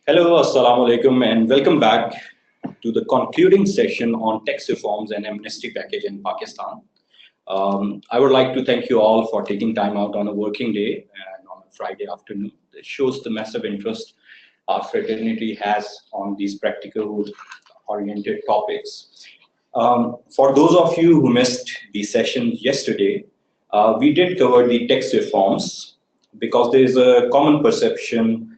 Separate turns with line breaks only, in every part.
Hello, assalamu alaikum, and welcome back to the concluding session on tax reforms and amnesty package in Pakistan. I would like to thank you all for taking time out on a working day and on a Friday afternoon. It shows the massive interest our fraternity has on these practical-oriented topics. For those of you who missed the session yesterday, we did cover the tax reforms because there is a common perception.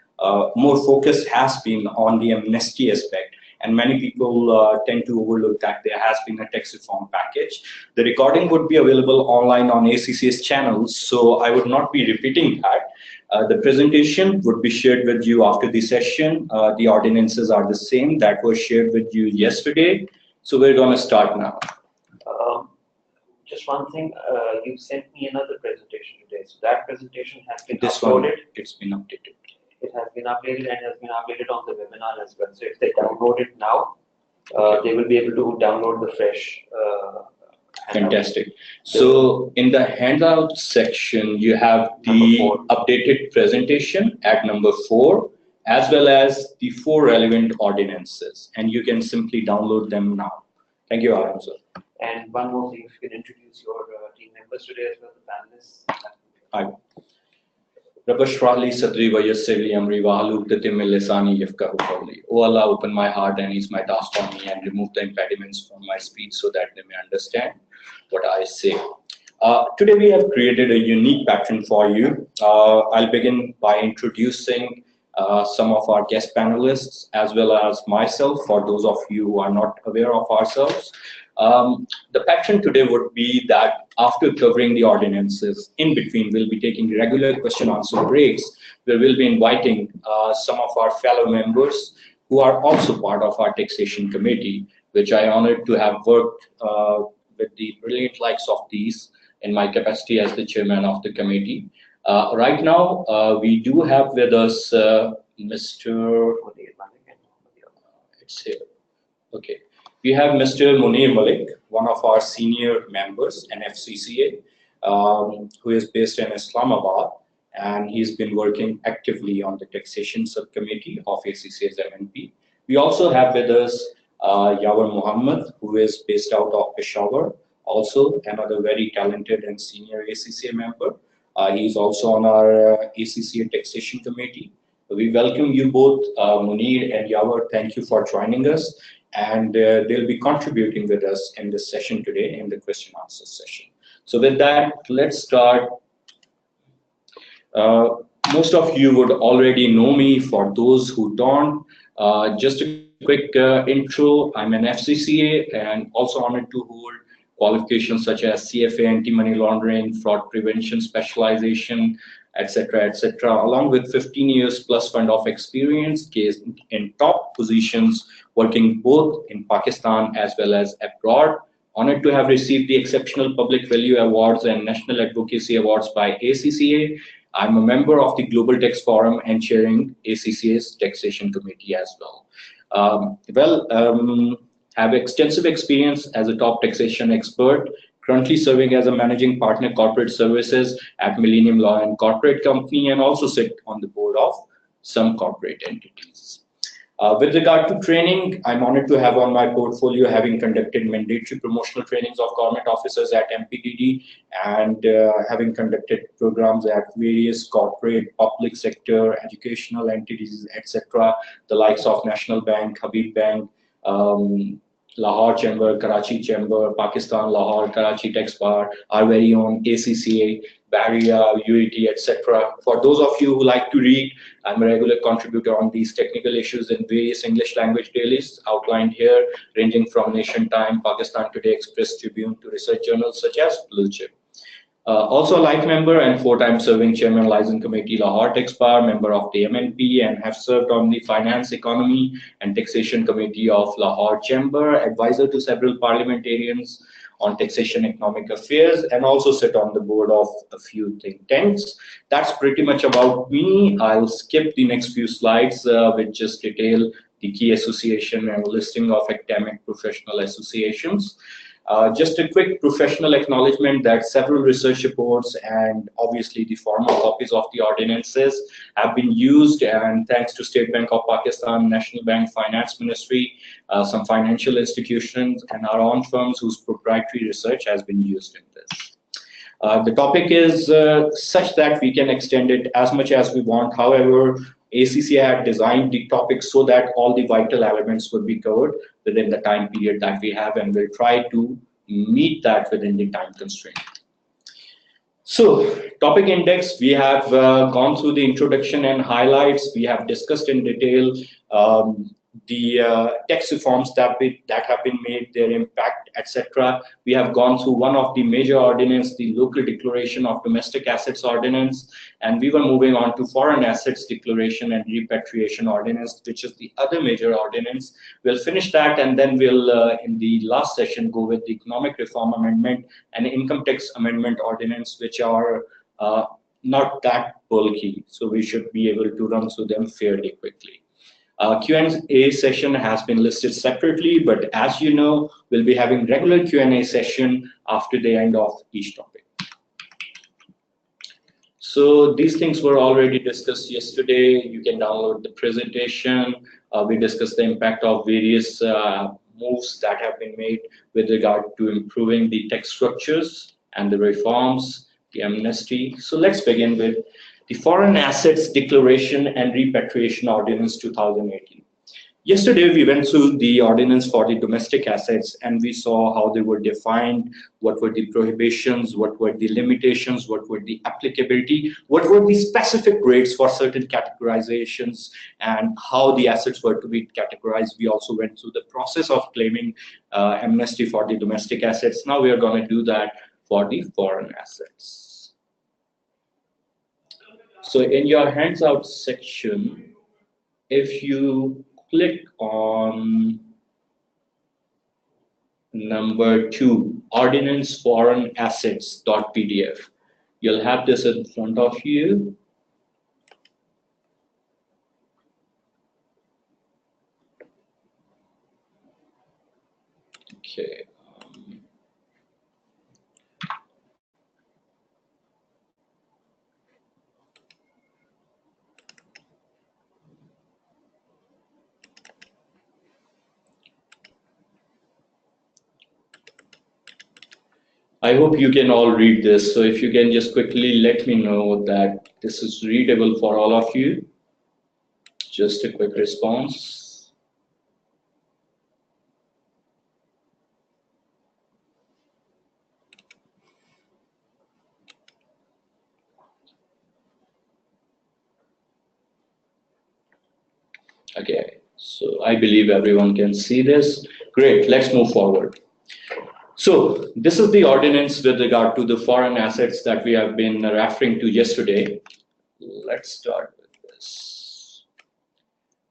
More focus has been on the amnesty aspect, and many people tend to overlook that there has been a tax reform package. The recording would be available online on ACCA's channels, so I would not be repeating that. The presentation would be shared with you after the session. The ordinances are the same that was shared with you yesterday, so we're going to start now.
Just one thing, you sent me another presentation today, so that presentation has been
This
uploaded.
one, it's been updated.
It has been updated and has been updated on the webinar as well. So if they download it now, they will be able to download the fresh handout.
Fantastic. So in the handout section, you have the updated presentation at number 4, as well as the 4 relevant ordinances, and you can simply download them now. Thank you, Arun sir.
And one more thing, if you can introduce your team members today as well, the panelists.
Hi. Oh Allah, open my heart and ease my task for me and remove the impediments from my speech so that they may understand what I say. Today we have created a unique pattern for you. I'll begin by introducing some of our guest panelists as well as myself for those of you who are not aware of ourselves. The pattern today would be that after covering the ordinances, in between we'll be taking regular question-answer breaks where we'll be inviting some of our fellow members who are also part of our taxation committee, which I honored to have worked with the brilliant likes of these in my capacity as the chairman of the committee. Right now, we do have with us Mr. It's here. Okay. We have Mr. Moody Malik, one of our senior members in FCCA, who is based in Islamabad, and he's been working actively on the taxation subcommittee of ACCA's MNP. We also have with us Yawar Muhammad, who is based out of Peshawar, also another very talented and senior ACCA member. He's also on our ACCA taxation committee. We welcome you both, Moody and Yawar. Thank you for joining us. And they'll be contributing with us in this session today in the question answer session. So with that, let's start. Most of you would already know me. For those who don't, just a quick intro. I'm an FCCA and also honored to hold qualifications such as CFA, anti-money laundering, fraud prevention specialization, etc., along with 15 years plus fund of experience in top positions, working both in Pakistan as well as abroad. Honored to have received the Exceptional Public Value Awards and National Advocacy Awards by ACCA. I'm a member of the Global Tax Forum and chairing ACCA's Taxation Committee as well. Have extensive experience as a top taxation expert, currently serving as a managing partner corporate services at Millennium Law and Corporate Company, and also sit on the board of some corporate entities. With regard to training, I'm honored to have on my portfolio having conducted mandatory promotional trainings of government officers at MPDD and having conducted programs at various corporate, public sector, educational entities, etc., the likes of National Bank, Habib Bank, Lahore Chamber, Karachi Chamber, Pakistan, Lahore, Karachi Tax Bar, our very own ACCA, Barrier, UAT, etc. For those of you who like to read, I'm a regular contributor on these technical issues in various English language dailies outlined here, ranging from Nation Time, Pakistan Today, Express Tribune to research journals such as Blue Chip. Also a life member and 4-time serving chairman Liaison Committee Lahore Tax Bar, member of the MNP, and have served on the Finance, Economy and Taxation Committee of Lahore Chamber, advisor to several parliamentarians on taxation economic affairs, and also sit on the board of a few think tanks. That's pretty much about me. I'll skip the next few slides which just detail the key association and listing of academic professional associations. Just a quick professional acknowledgement that several research reports and obviously the formal copies of the ordinances have been used, and thanks to State Bank of Pakistan, National Bank, Finance Ministry, some financial institutions, and our own firms whose proprietary research has been used in this. The topic is such that we can extend it as much as we want. However, ACCA had designed the topic so that all the vital elements would be covered within the time period that we have, and we'll try to meet that within the time constraint. So, topic index, we have gone through the introduction and highlights. We have discussed in detail the tax reforms that have been made, their impact, etc. We have gone through one of the major ordinance, the local declaration of domestic assets ordinance, and we were moving on to foreign assets declaration and repatriation ordinance, which is the other major ordinance. We'll finish that, and then we'll in the last session go with the economic reform amendment and income tax amendment ordinance, which are not that bulky, so we should be able to run through them fairly quickly. Q&A session has been listed separately, but as you know, we'll be having regular Q&A session after the end of each topic. So these things were already discussed yesterday. You can download the presentation. We discussed the impact of various moves that have been made with regard to improving the tax structures and the reforms, the amnesty. So let's begin with the Foreign Assets Declaration and Repatriation Ordinance 2018. Yesterday, we went through the ordinance for the domestic assets, and we saw how they were defined, what were the prohibitions, what were the limitations, what were the applicability, what were the specific rates for certain categorizations, and how the assets were to be categorized. We also went through the process of claiming amnesty for the domestic assets. Now we are going to do that for the foreign assets. So in your hands out section, if you click on number 2, ordinance foreign assets.pdf, you'll have this in front of you. Okay. I hope you can all read this. So if you can just quickly let me know that this is readable for all of you. Just a quick response. Okay, so I believe everyone can see this. Great, let's move forward. So this is the ordinance with regard to the foreign assets that we have been referring to yesterday. Let's start with this.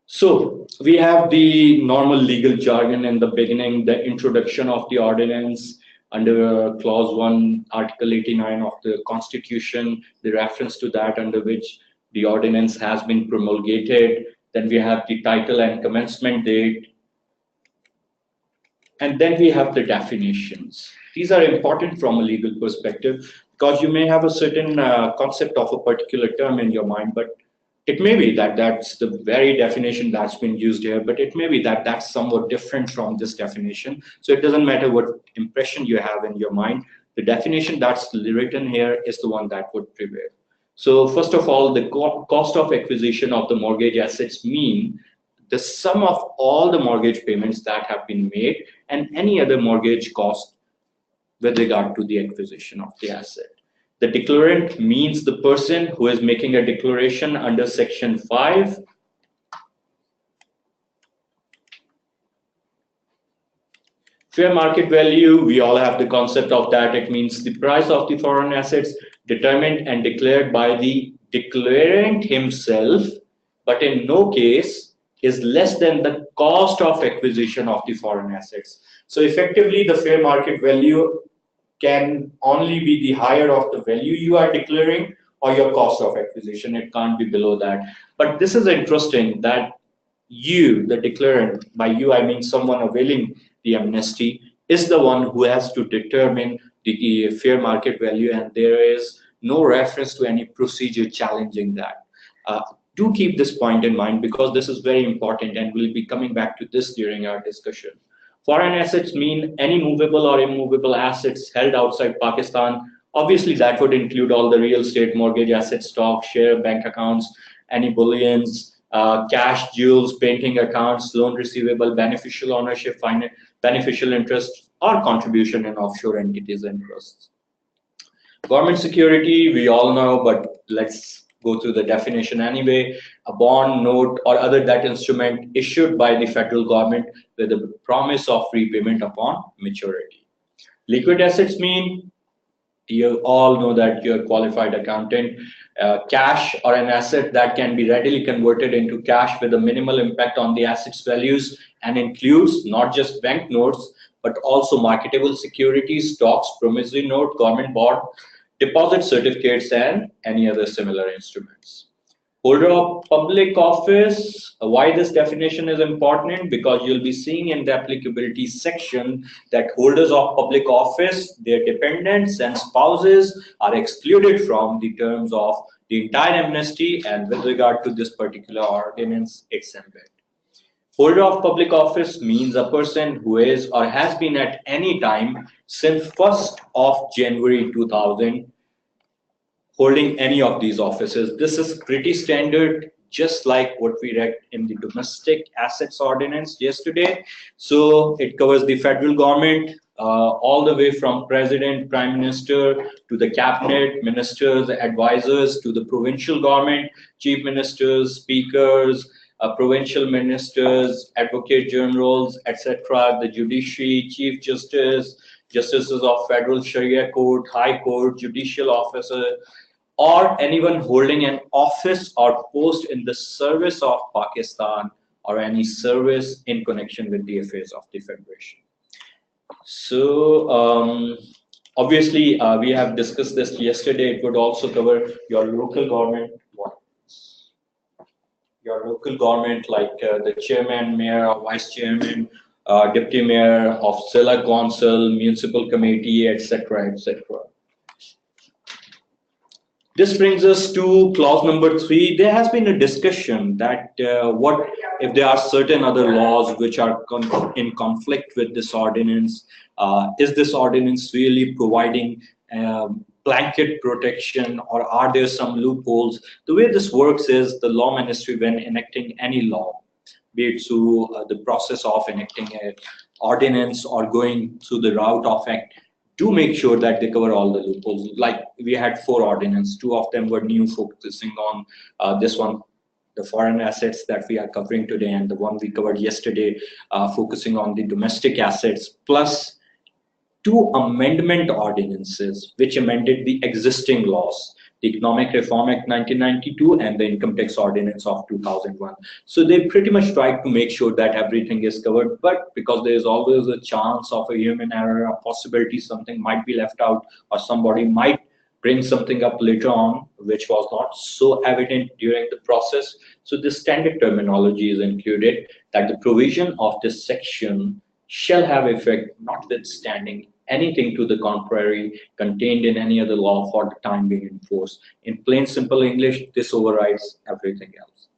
So we have the normal legal jargon in the beginning, the introduction of the ordinance under clause 1, article 89 of the Constitution, the reference to that under which the ordinance has been promulgated. Then we have the title and commencement date. And then we have the definitions. These are important from a legal perspective because you may have a certain concept of a particular term in your mind, but it may be that that's the very definition that's been used here, but it may be that that's somewhat different from this definition. So it doesn't matter what impression you have in your mind. The definition that's written here is the one that would prevail. So first of all, the cost of acquisition of the mortgage assets mean the sum of all the mortgage payments that have been made and any other mortgage cost with regard to the acquisition of the asset. The declarant means the person who is making a declaration under section 5. Fair market value, we all have the concept of that. It means the price of the foreign assets determined and declared by the declarant himself, but in no case is less than the cost of acquisition of the foreign assets. So effectively, the fair market value can only be the higher of the value you are declaring or your cost of acquisition. It can't be below that. But this is interesting that you, the declarant, by you I mean someone availing the amnesty, is the one who has to determine the fair market value, and there is no reference to any procedure challenging that. Do keep this point in mind because this is very important, and we'll be coming back to this during our discussion. Foreign assets mean any movable or immovable assets held outside Pakistan. Obviously, that would include all the real estate, mortgage assets, stock, share, bank accounts, any bullions, cash, jewels, painting accounts, loan receivable, beneficial ownership, beneficial interest, or contribution in offshore entities and trusts. Government security, we all know, but let's go through the definition anyway. A bond, note, or other debt instrument issued by the federal government with a promise of repayment upon maturity. Liquid assets mean, you all know that you're a qualified accountant, cash or an asset that can be readily converted into cash with a minimal impact on the asset's values, and includes not just bank notes, but also marketable securities, stocks, promissory note, government bond, deposit certificates, and any other similar instruments. Holder of public office, why this definition is important? Because you'll be seeing in the applicability section that holders of public office, their dependents and spouses are excluded from the terms of the entire amnesty, and with regard to this particular ordinance, it's embedded. Holder of public office means a person who is or has been at any time since 1st of January 2000 holding any of these offices. This is pretty standard, just like what we read in the domestic assets ordinance yesterday. So it covers the federal government, all the way from president, prime minister, to the cabinet, ministers, advisors, to the provincial government, chief ministers, speakers, provincial ministers, advocate generals, etc., the judiciary, chief justice, justices of federal Sharia court, high court, judicial officer, or anyone holding an office or post in the service of Pakistan or any service in connection with the affairs of the Federation. So obviously, we have discussed this yesterday. It would also cover your local government. Your local government, like the chairman, mayor, or vice chairman, deputy mayor of Zilla Council, municipal committee, etc., etc. This brings us to clause number 3. There has been a discussion that what if there are certain other laws which are in conflict with this ordinance? Is this ordinance really providing blanket protection, or are there some loopholes? The way this works is the law ministry, when enacting any law, be it through the process of enacting an ordinance or going through the route of act, do make sure that they cover all the loopholes. Like we had 4 ordinances, 2 of them were new, focusing on this one, the foreign assets that we are covering today, and the one we covered yesterday, focusing on the domestic assets, plus 2 amendment ordinances which amended the existing laws, the Economic Reform Act 1992 and the Income Tax Ordinance of 2001. So they pretty much tried to make sure that everything is covered, but because there is always a chance of a human error, a possibility something might be left out, or somebody might bring something up later on which was not so evident during the process. So the standard terminology is included, that the provision of this section shall have effect notwithstanding anything to the contrary contained in any other law for the time being in force. In plain simple English, this overrides everything else.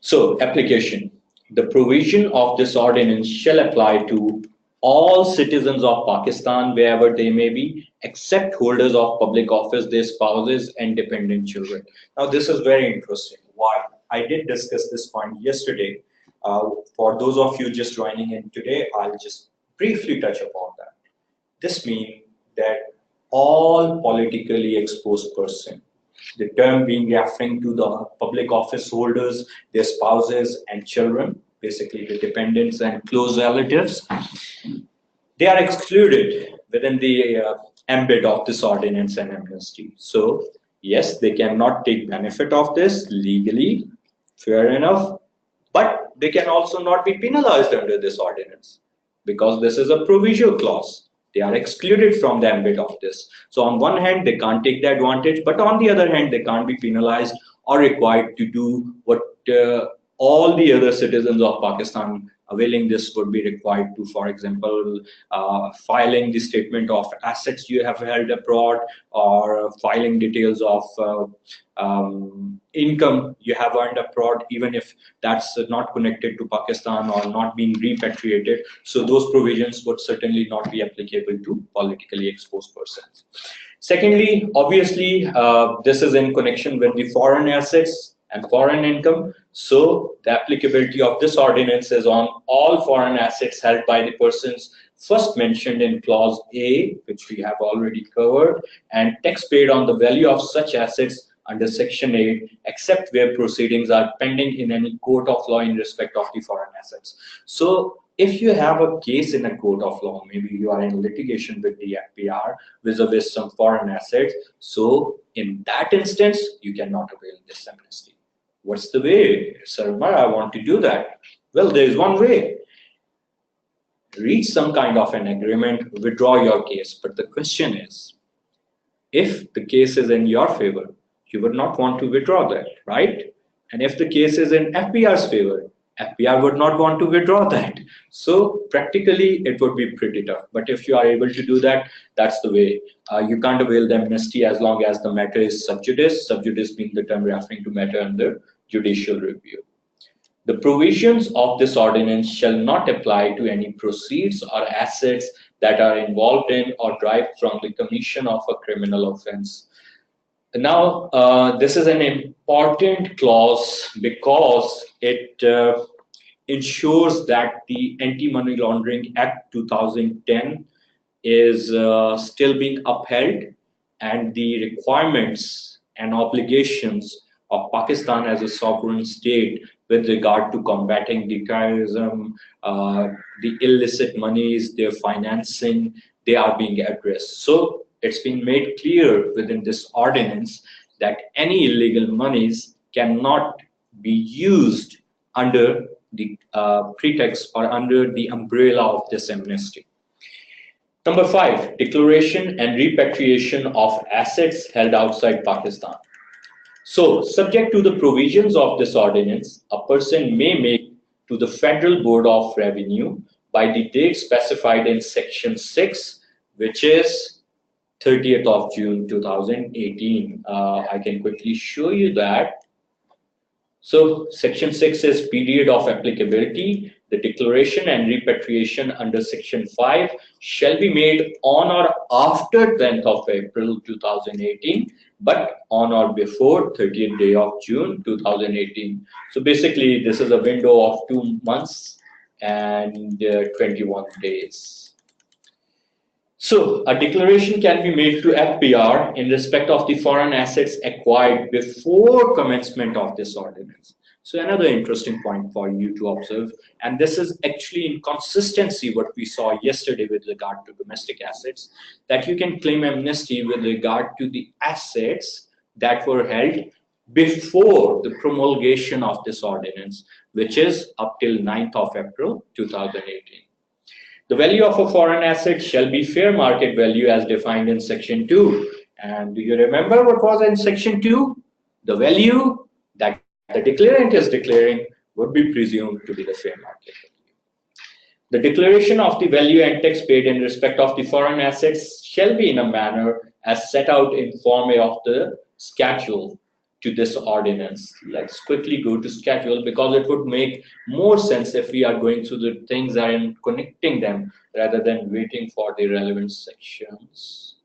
So application. The provision of this ordinance shall apply to all citizens of Pakistan wherever they may be, except holders of public office, their spouses and dependent children. Now this is very interesting. Why? I did discuss this point yesterday. For those of you just joining in today, I'll just briefly touch upon that. This means that all politically exposed person, the term being referring to the public office holders, their spouses and children, basically the dependents and close relatives, they are excluded within the ambit of this ordinance and amnesty. So yes, they cannot take benefit of this legally, fair enough, but they can also not be penalized under this ordinance, because this is a provisional clause. They are excluded from the ambit of this. So on one hand, they can't take the advantage, but on the other hand, they can't be penalized or required to do what all the other citizens of Pakistan availing this would be required to, for example, filing the statement of assets you have held abroad, or filing details of income you have earned abroad, even if that's not connected to Pakistan or not being repatriated. So those provisions would certainly not be applicable to politically exposed persons. Secondly, obviously, this is in connection with the foreign assets and foreign income. So the applicability of this ordinance is on all foreign assets held by the persons first mentioned in clause A, which we have already covered, and tax paid on the value of such assets under section 8, except where proceedings are pending in any court of law in respect of the foreign assets. So if you have a case in a court of law, maybe you are in litigation with the FPR vis-a-vis some foreign assets, so in that instance, you cannot avail this amnesty. What's the way? Sir Umar, I want to do that. Well, there is one way. Reach some kind of an agreement, withdraw your case. But the question is, if the case is in your favor, you would not want to withdraw that, right? And if the case is in FPR's favor, FPR would not want to withdraw that. So practically, it would be pretty tough. But if you are able to do that, that's the way. You can't avail the amnesty as long as the matter is sub judice. Sub judice being the term referring to matter under judicial review. The provisions of this ordinance shall not apply to any proceeds or assets that are involved in or derived from the commission of a criminal offense. Now, this is an important clause because it ensures that the Anti-Money Laundering Act 2010 is still being upheld, and the requirements and obligations of Pakistan as a sovereign state with regard to combating the terrorism, the illicit monies, their financing, they are being addressed. So it's been made clear within this ordinance that any illegal monies cannot be used under the pretext or under the umbrella of this amnesty. Number 5, declaration and repatriation of assets held outside Pakistan. So, subject to the provisions of this ordinance, a person may make to the Federal Board of Revenue by the date specified in Section 6, which is 30th of June 2018. I can quickly show you that. So, Section 6 is period of applicability. The declaration and repatriation under Section 5 shall be made on or after 10th of April 2018, but on or before 30th day of June 2018. So basically, this is a window of 2 months and 21 days. So a declaration can be made to FPR in respect of the foreign assets acquired before commencement of this ordinance. So another interesting point for you to observe, and this is actually in consistency what we saw yesterday with regard to domestic assets, that you can claim amnesty with regard to the assets that were held before the promulgation of this ordinance, which is up till 9th of April 2018. The value of a foreign asset shall be fair market value as defined in Section 2. And do you remember what was in Section 2? The value that the declarant is declaring would be presumed to be the fair market value. The declaration of the value and tax paid in respect of the foreign assets shall be in a manner as set out in Form A of the schedule to this ordinance. Let's quickly go to schedule because it would make more sense if we are going through the things and connecting them rather than waiting for the relevant sections.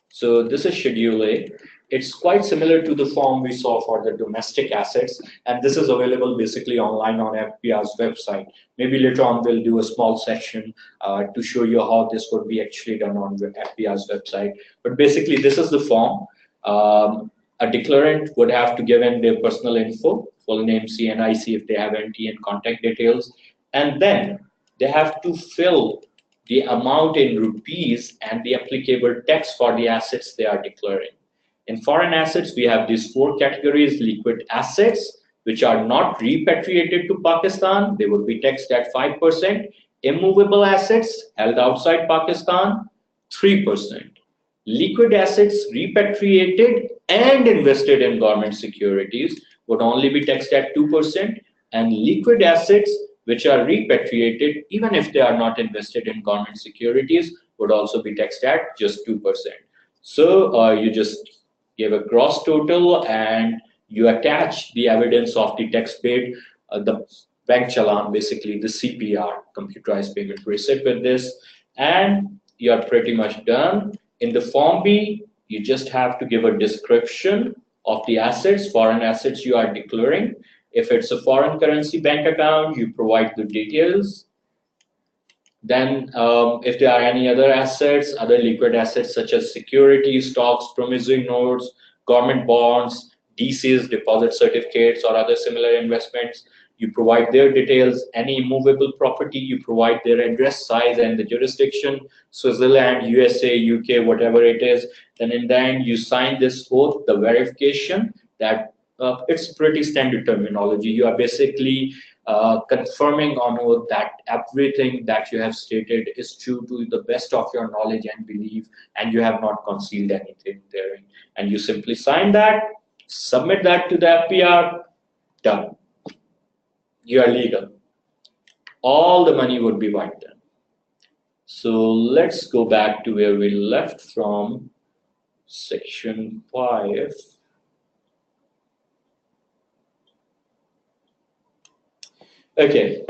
So this is Schedule A. It's quite similar to the form we saw for the domestic assets, and this is available basically online on FPR's website. Maybe later on we'll do a small section to show you how this would be actually done on the FPR's website. But basically, this is the form. A declarant would have to give in their personal info, full name, CNIC if they have NT, and contact details, and then they have to fill the amount in rupees and the applicable tax for the assets they are declaring. In foreign assets, we have these 4 categories: liquid assets, which are not repatriated to Pakistan, they would be taxed at 5%. Immovable assets held outside Pakistan, 3%. Liquid assets repatriated and invested in government securities would only be taxed at 2%, and liquid assets which are repatriated, even if they are not invested in government securities, would also be taxed at just 2%. So you just give a gross total and you attach the evidence of the tax paid, the bank challan, basically the CPR, computerized payment receipt, with this, and you're pretty much done. In the Form B, you just have to give a description of the assets, foreign assets you are declaring. If it's a foreign currency bank account, you provide the details. Then if there are any other assets, other liquid assets such as securities, stocks, promissory notes, government bonds, DCs, deposit certificates, or other similar investments, you provide their details. Any movable property, you provide their address, size, and the jurisdiction, Switzerland, USA, UK, whatever it is. Then in the end, you sign this oath, the verification that it's pretty standard terminology. You are basically confirming on oath that everything that you have stated is true to the best of your knowledge and belief, and you have not concealed anything therein. And you simply sign that, submit that to the FPR, done. You are legal. All the money would be wiped then. So let's go back to where we left from section 5. Okay.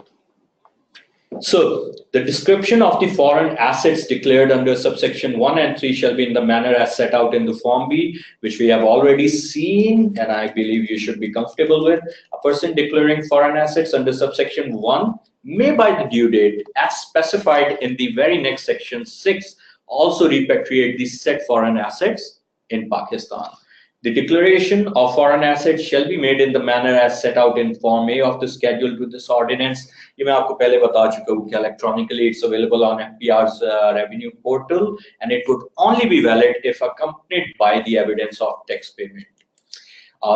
So the description of the foreign assets declared under subsection 1 and 3 shall be in the manner as set out in the Form B, which we have already seen, and I believe you should be comfortable with. A person declaring foreign assets under subsection 1 may, by the due date, as specified in the very next section 6, also repatriate the said foreign assets in Pakistan. The declaration of foreign assets shall be made in the manner as set out in Form A of the schedule to this ordinance. ये मैं आपको पहले बता चुका हूँ कि electronically it's available on FPR's revenue portal, and it would only be valid if accompanied by the evidence of tax payment.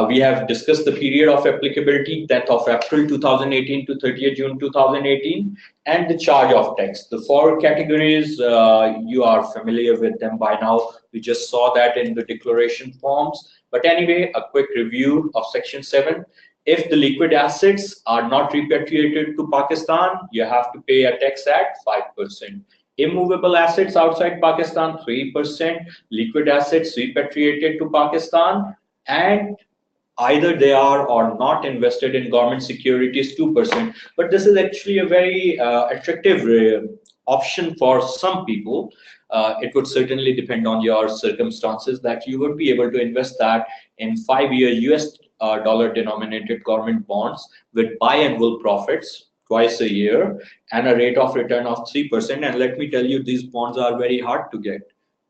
We have discussed the period of applicability, 10th of April 2018 to 30th June 2018, and the charge of tax. The four categories, you are familiar with them by now. We just saw that in the declaration forms. But anyway, a quick review of Section 7. If the liquid assets are not repatriated to Pakistan, you have to pay a tax at 5%. Immovable assets outside Pakistan, 3%. Liquid assets repatriated to Pakistan, and either they are or not invested in government securities, 2%. But this is actually a very attractive option for some people. It would certainly depend on your circumstances that you would be able to invest that in 5-year US dollar denominated government bonds with biannual profits twice a year and a rate of return of 3%. And let me tell you, these bonds are very hard to get.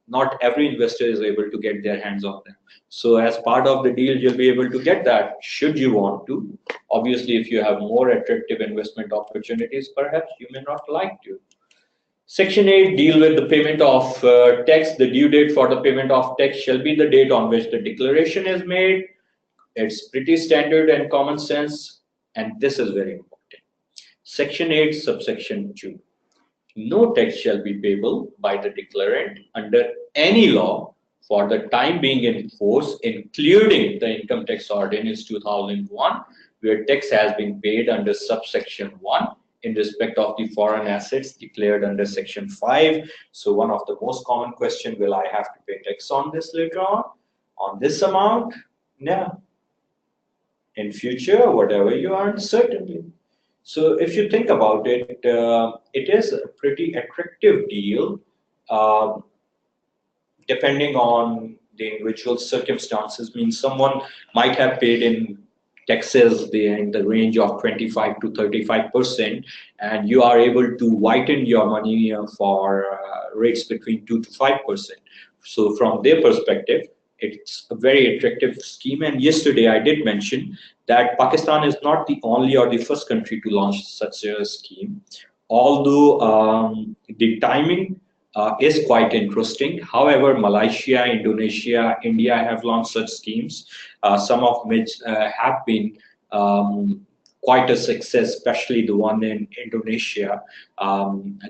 Not every investor is able to get their hands on them. So as part of the deal, you'll be able to get that should you want to. Obviously, if you have more attractive investment opportunities, perhaps you may not like to. Section 8 deal with the payment of tax. The due date for the payment of tax shall be the date on which the declaration is made. It's pretty standard and common sense, and this is very important. Section 8, subsection 2. No tax shall be payable by the declarant under any law for the time being in force, including the Income Tax Ordinance 2001, where tax has been paid under subsection 1 in respect of the foreign assets declared under section 5. So one of the most common question, will I have to pay tax on this later on this amount? No. In future, whatever you earn, certainly. So if you think about it, it is a pretty attractive deal, depending on the individual circumstances. Means someone might have paid in taxes in the range of 25 to 35%, and you are able to whiten your money for rates between 2 to 5%. So from their perspective, it's a very attractive scheme. And yesterday I did mention that Pakistan is not the only or the first country to launch such a scheme, although the timing is quite interesting. However, Malaysia, Indonesia, India have launched such schemes, some of which have been quite a success, especially the one in Indonesia.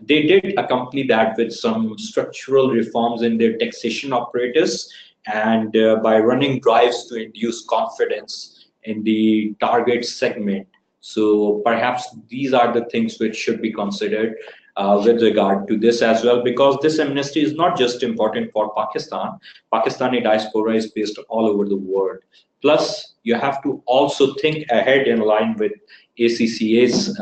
They did accompany that with some structural reforms in their taxation apparatus, and by running drives to induce confidence in the target segment, So perhaps these are the things which should be considered with regard to this as well, because this amnesty is not just important for Pakistan. Pakistani diaspora is based all over the world. Plus, you have to also think ahead in line with ACCA's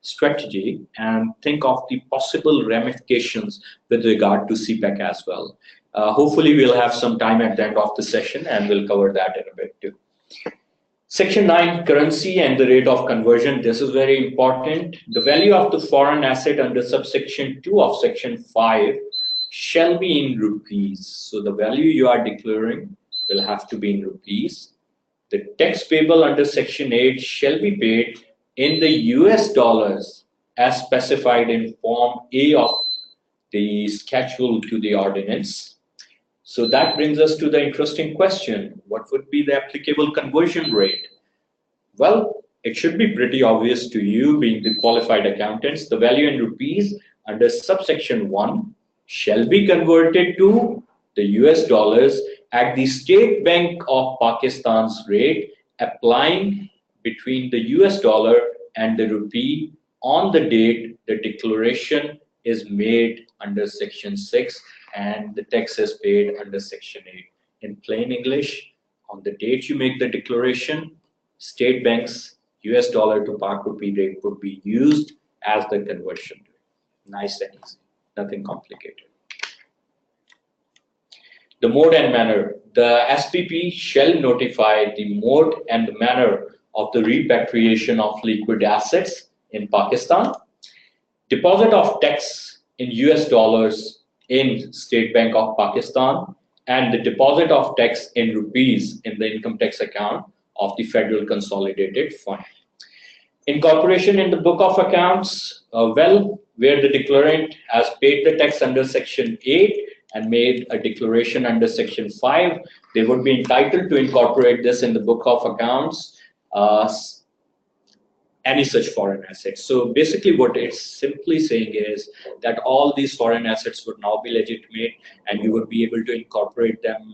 strategy and think of the possible ramifications with regard to CPEC as well. Hopefully, we'll have some time at the end of the session and we'll cover that in a bit too. Section 9, currency and the rate of conversion. This is very important. The value of the foreign asset under subsection 2 of section 5 shall be in rupees. So the value you are declaring will have to be in rupees. The tax payable under section 8 shall be paid in the US dollars as specified in form A of the schedule to the ordinance. So that brings us to the interesting question. What would be the applicable conversion rate? Well, it should be pretty obvious to you, being the qualified accountants. The value in rupees under subsection 1 shall be converted to the US dollars at the State Bank of Pakistan's rate, applying between the US dollar and the rupee on the date the declaration is made under section 6 and the tax is paid under section 8. In plain English, on the date you make the declaration, State Bank's US dollar to Pak rupee rate would be used as the conversion rate. Nice and easy, nothing complicated. The mode and manner. The SPP shall notify the mode and the manner of the repatriation of liquid assets in Pakistan, deposit of tax in US dollars in State Bank of Pakistan, and the deposit of tax in rupees in the income tax account of the Federal Consolidated Fund. Incorporation in the book of accounts, where the declarant has paid the tax under section 8 and made a declaration under section 5, they would be entitled to incorporate this in the book of accounts, any such foreign assets. So basically what it's simply saying is that all these foreign assets would now be legitimate and you would be able to incorporate them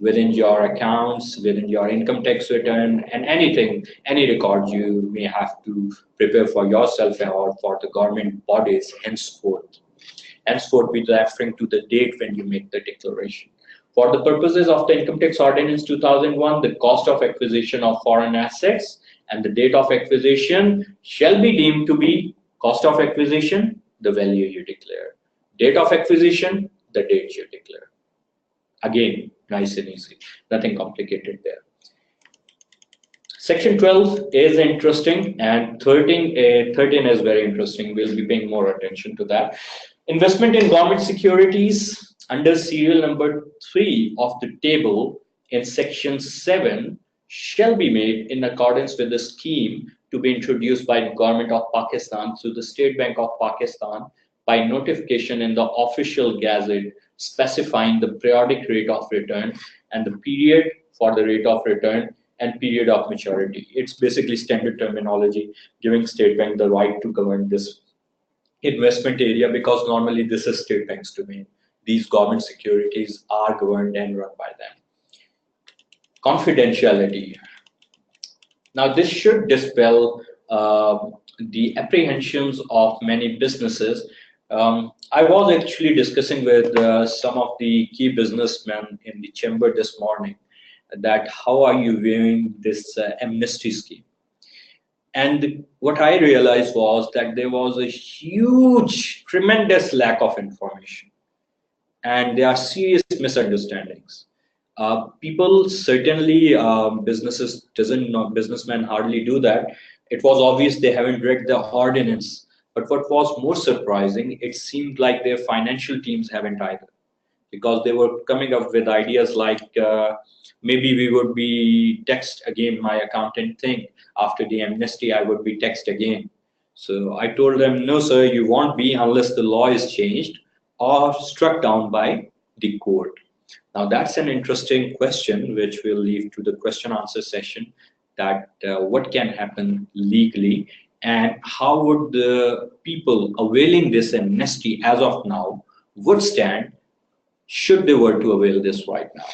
within your accounts, within your income tax return, and anything, any record you may have to prepare for yourself or for the government bodies henceforth. Henceforth, be referring to the date when you make the declaration. For the purposes of the Income Tax Ordinance 2001, the cost of acquisition of foreign assets and the date of acquisition shall be deemed to be cost of acquisition, the value you declare. Date of acquisition, the date you declare. Again, nice and easy, nothing complicated there. Section 12 is interesting and 13 is very interesting. We'll be paying more attention to that. Investment in government securities under serial number 3 of the table in section 7 shall be made in accordance with the scheme to be introduced by the government of Pakistan through the State Bank of Pakistan by notification in the official gazette specifying the periodic rate of return and the period for the rate of return and period of maturity. It's basically standard terminology giving State Bank the right to govern this investment area, because normally this is State Bank's domain. These government securities are governed and run by them. Confidentiality. Now this should dispel the apprehensions of many businesses. I was actually discussing with some of the key businessmen in the chamber this morning that how are you viewing this amnesty scheme. And what I realized was that there was a huge, tremendous lack of information. And there are serious misunderstandings. People certainly, businessmen hardly do that. It was obvious they haven't read the ordinance. But what was more surprising, it seemed like their financial teams haven't either. Because they were coming up with ideas like, maybe we would be taxed again, my accountant think. After the amnesty, I would be taxed again. So I told them, no, sir, you won't be unless the law is changed or struck down by the court. Now, that's an interesting question, which we'll leave to the question answer session, that what can happen legally and how would the people availing this amnesty as of now would stand should they were to avail this right now.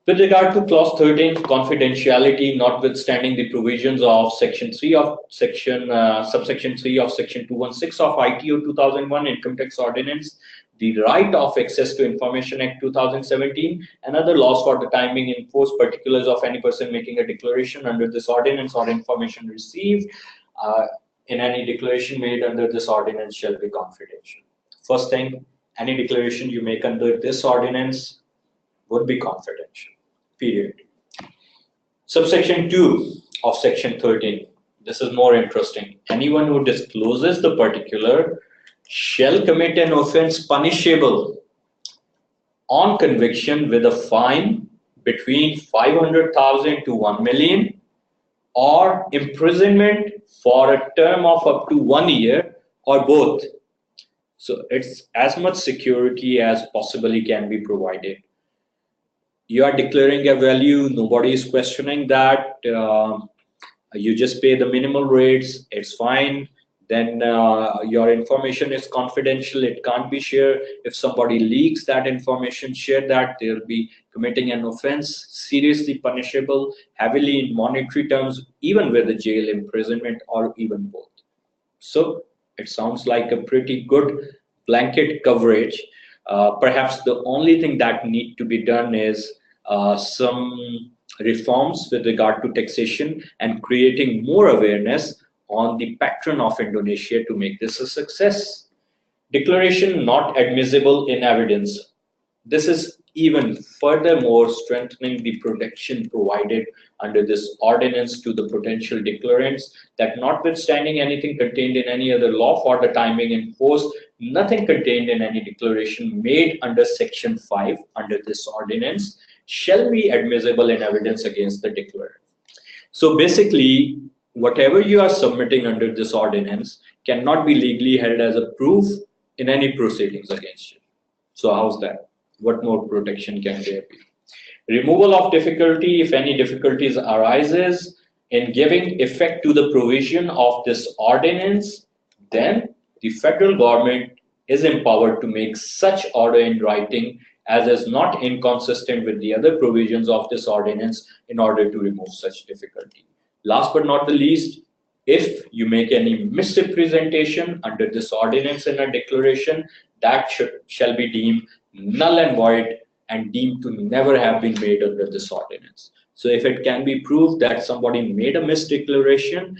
With regard to clause 13, confidentiality, notwithstanding the provisions of section 3 of subsection 3 of section 216 of ITO 2001 Income Tax Ordinance, the Right of Access to Information Act 2017, and other laws for the time being enforce particulars of any person making a declaration under this ordinance or information received in any declaration made under this ordinance shall be confidential. First thing, any declaration you make under this ordinance would be confidential, period. Subsection 2 of section 13. This is more interesting. Anyone who discloses the particular shall commit an offense punishable on conviction with a fine between 500,000 to 1 million or imprisonment for a term of up to 1 year or both. So it's as much security as possibly can be provided. You are declaring a value, nobody is questioning that. You just pay the minimal rates, it's fine. Then your information is confidential, it can't be shared. If somebody leaks that information, share that, they'll be committing an offense, seriously punishable, heavily in monetary terms, even with a jail, imprisonment, or even both. So it sounds like a pretty good blanket coverage. Perhaps the only thing that need to be done is some reforms with regard to taxation and creating more awareness on the patron of Indonesia to make this a success. Declaration not admissible in evidence. This is even furthermore strengthening the protection provided under this ordinance to the potential declarants, that notwithstanding anything contained in any other law for the time being enforced, nothing contained in any declaration made under section 5 under this ordinance shall be admissible in evidence against the declarant. So basically, whatever you are submitting under this ordinance cannot be legally held as a proof in any proceedings against you. So how's that? What more protection can there be? Removal of difficulty, if any difficulties arises in giving effect to the provision of this ordinance, then the federal government is empowered to make such order in writing as is not inconsistent with the other provisions of this ordinance in order to remove such difficulty. Last but not the least, if you make any misrepresentation under this ordinance in a declaration, that shall be deemed null and void and deemed to never have been made under this ordinance. So if it can be proved that somebody made a misdeclaration,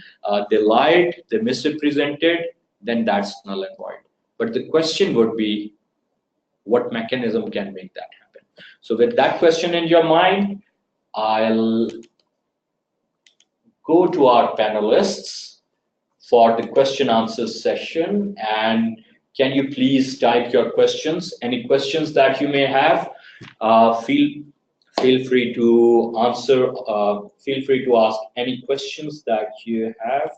they lied, they misrepresented, then that's null and void. But the question would be, what mechanism can make that happen? So with that question in your mind, I'll go to our panelists for the question answer session, and can you please type your questions? Any questions that you may have, feel free to answer. Feel free to ask any questions that you have.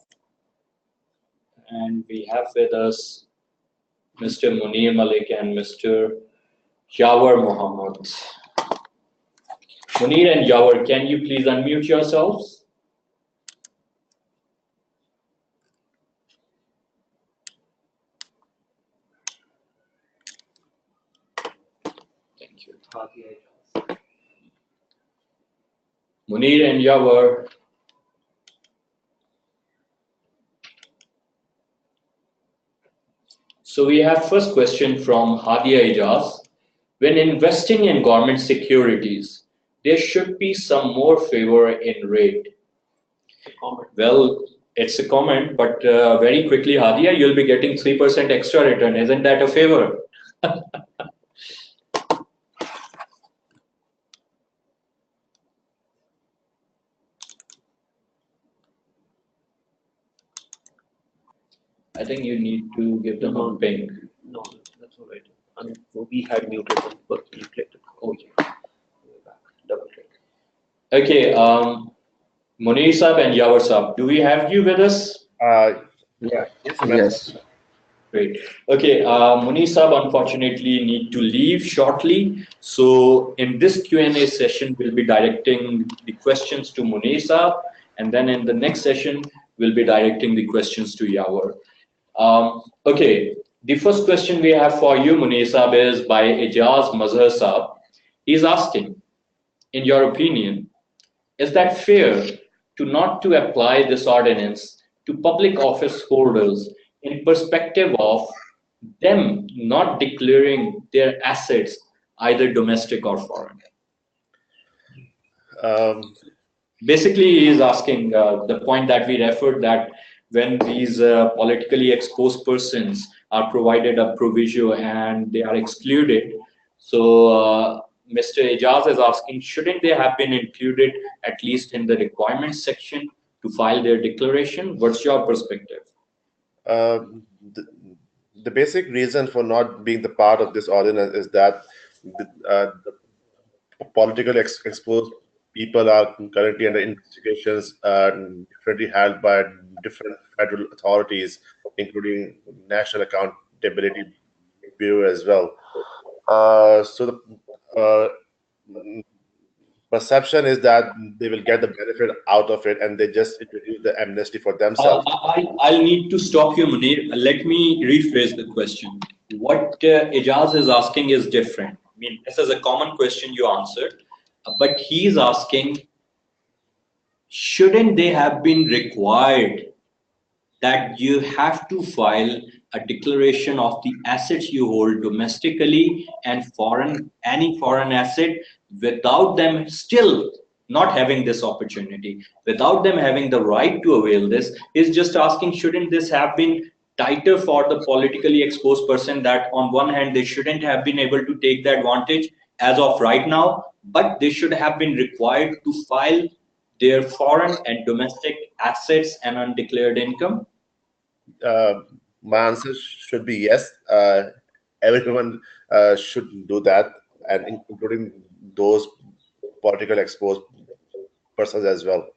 And we have with us Mr. Munir Malik and Mr. Yawar Mohammed. Munir and Yawar, can you please unmute yourselves? Thank you. Munir and Yawar. So we have first question from Hadia Ijaz. When investing in government securities, there should be some more favor in rate. Well, it's a comment, but very quickly, Hadia, you'll be getting 3% extra return. Isn't that a favor? I think you need to give them a ping.
No, that's all right. And we had muted them, but we clicked it.
Oh, yeah. Double click. Okay, Munir Saab and Yawar Saab, do we have you with us?
Yeah. Yes.
Great. Okay, Munir Saab unfortunately need to leave shortly. So in this Q&A session, we'll be directing the questions to Munir Saab, and then in the next session, we'll be directing the questions to Yawar. Okay, the first question we have for you, Munir Saab, is by Ijaz Mazhar Saab. He's asking, in your opinion, is that fair to apply this ordinance to public office holders in perspective of them not declaring their assets either domestic or foreign?
Um,
Basically, he is asking the point that we referred, that when these politically exposed persons are provided a proviso and they are excluded, so Mr. Ejaz is asking, shouldn't they have been included at least in the requirements section to file their declaration? What's your perspective?
um, the, the basic reason for not being the part of this ordinance is that the politically exposed people are currently under investigations, differently held by different federal authorities, including National Accountability Bureau as well. So the perception is that they will get the benefit out of it, and they just introduce the amnesty for themselves.
I'll need to stop you, Munir. Let me rephrase the question. What Ejaz is asking is different. I mean, this is a common question you answered, but he's asking, shouldn't they have been required that you have to file a declaration of the assets you hold domestically and any foreign asset, without them still not having this opportunity, without them having the right to avail this? Is just asking, shouldn't this have been tighter for the politically exposed person, that on one hand they shouldn't have been able to take the advantage as of right now, but they should have been required to file their foreign and domestic assets and undeclared income?
My answer should be yes. Everyone should do that, and including those politically exposed persons as well.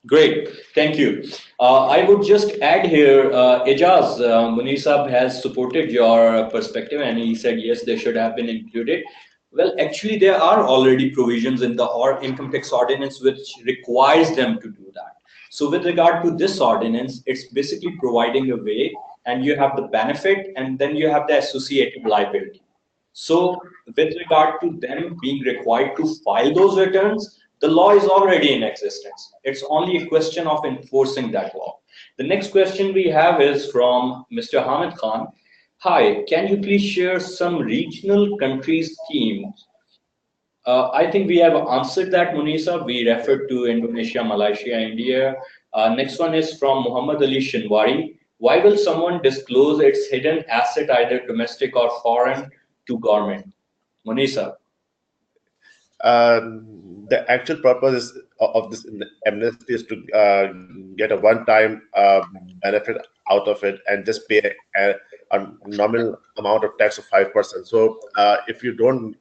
Great, thank you. I would just add here, Ejaz, Munir Saab has supported your perspective and he said, yes, they should have been included. Well, actually, there are already provisions in the income tax ordinance which requires them to do that. So with regard to this ordinance, it's basically providing a way, and you have the benefit and then you have the associated liability. So with regard to them being required to file those returns, the law is already in existence. It's only a question of enforcing that law. The next question we have is from Mr. Hamid Khan. Hi, can you please share some regional country schemes? I think we have answered that, Munisa. We referred to Indonesia, Malaysia, India. Next one is from Muhammad Ali Shinwari. Why will someone disclose its hidden asset, either domestic or foreign, to government? Munisa.
The actual purpose of this amnesty is to get a one-time benefit out of it and just pay a nominal amount of tax of 5%. So if you don't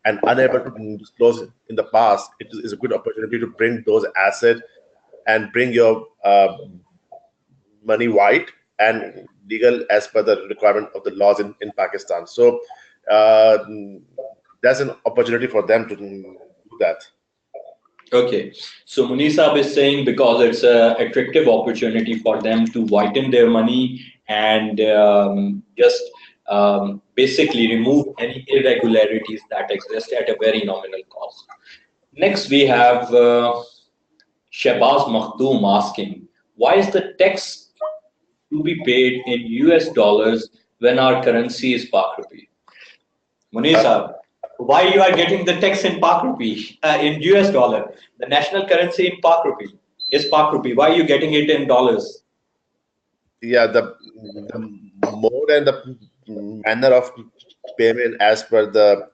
and unable to disclose it in the past, it is a good opportunity to bring those assets and bring your money white and legal as per the requirement of the laws in Pakistan. So that's an opportunity for them to do that.
Okay, so Munisa is saying because it's an attractive opportunity for them to whiten their money and just basically remove any irregularities that exist at a very nominal cost. Next, we have Shehbaz Makhdoom asking, why is the tax to be paid in US dollars when our currency is Pak rupee? Munisa, why you are getting the tax in Pak rupee, in US dollar? The national currency in Pak rupee is Pak rupee. Why are you getting it in dollars?
Yeah, the mode and the manner of payment as per the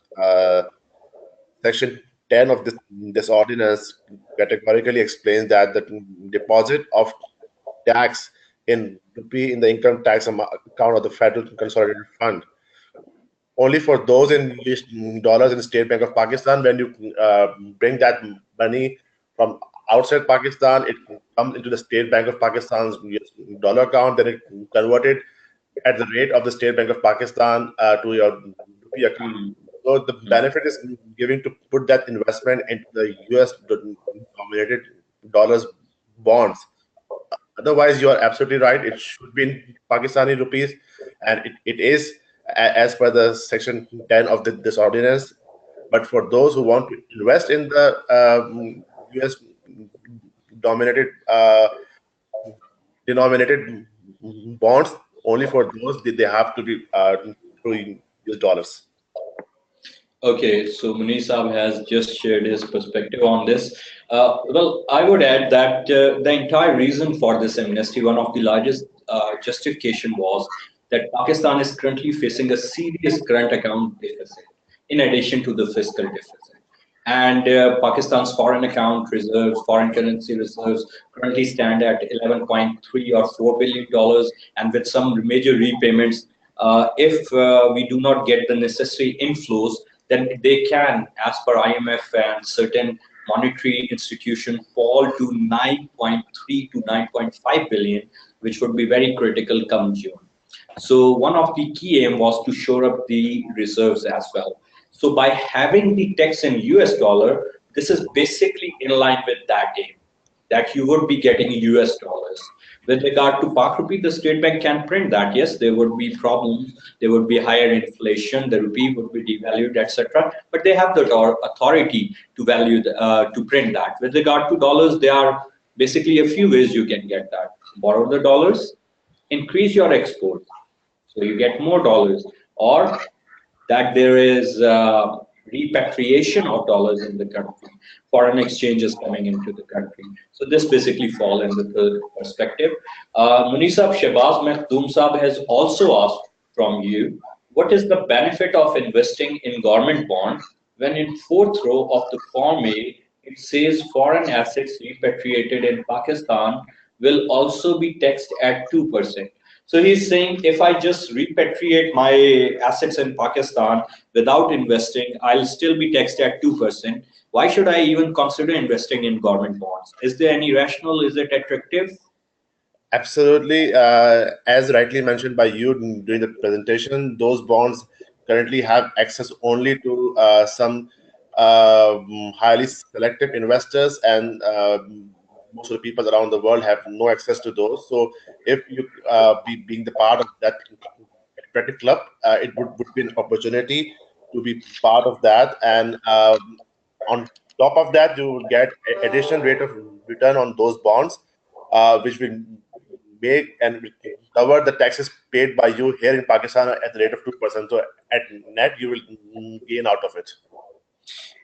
section 10 of this ordinance categorically explains that the deposit of tax in rupee in the income tax account of the Federal Consolidated Fund only for those in dollars in the State Bank of Pakistan. When you bring that money from outside Pakistan, it comes into the State Bank of Pakistan's dollar account, then it converted at the rate of the State Bank of Pakistan to your rupee account. So the benefit is giving to put that investment into the US denominated dollars bonds. Otherwise, you are absolutely right. It should be in Pakistani rupees, and it is as per the section 10 of this ordinance. But for those who want to invest in the US dominated denominated bonds, only for those they have to be through US dollars.
Okay, so Munir Saab has just shared his perspective on this. Well, I would add that the entire reason for this amnesty, one of the largest justification was that Pakistan is currently facing a serious current account deficit in addition to the fiscal deficit. And Pakistan's foreign account reserves, foreign currency reserves currently stand at 11.3 or $4 billion, and with some major repayments, if we do not get the necessary inflows, then they can, as per IMF and certain monetary institution, fall to 9.3 to 9.5 billion, which would be very critical come June. So one of the key aim was to shore up the reserves as well. So by having the tax in US dollar, this is basically in line with that aim, that you would be getting US dollars. With regard to Pak rupee, the State Bank can print that. Yes, there would be problems, there would be higher inflation, the rupee would be devalued, etc. But they have the authority to to print that. With regard to dollars, there are basically a few ways you can get that. Borrow the dollars, increase your exports, so you get more dollars, or that there is repatriation of dollars in the country, foreign exchanges coming into the country. So this basically fall in the third perspective. Munisa Shehbaz Makhdoom Saab has also asked from you, what is the benefit of investing in government bonds when in fourth row of the Form A, it says foreign assets repatriated in Pakistan will also be taxed at 2%. So he's saying if I just repatriate my assets in Pakistan without investing, I'll still be taxed at 2%. Why should I even consider investing in government bonds? Is there any rationale? Is it attractive?
Absolutely. As rightly mentioned by you during the presentation, those bonds currently have access only to some highly selective investors, and most of the people around the world have no access to those. So if you being the part of that credit club, it would be an opportunity to be part of that. And on top of that, you will get additional rate of return on those bonds, which will make and will cover the taxes paid by you here in Pakistan at the rate of 2%. So at net, you will gain out of it.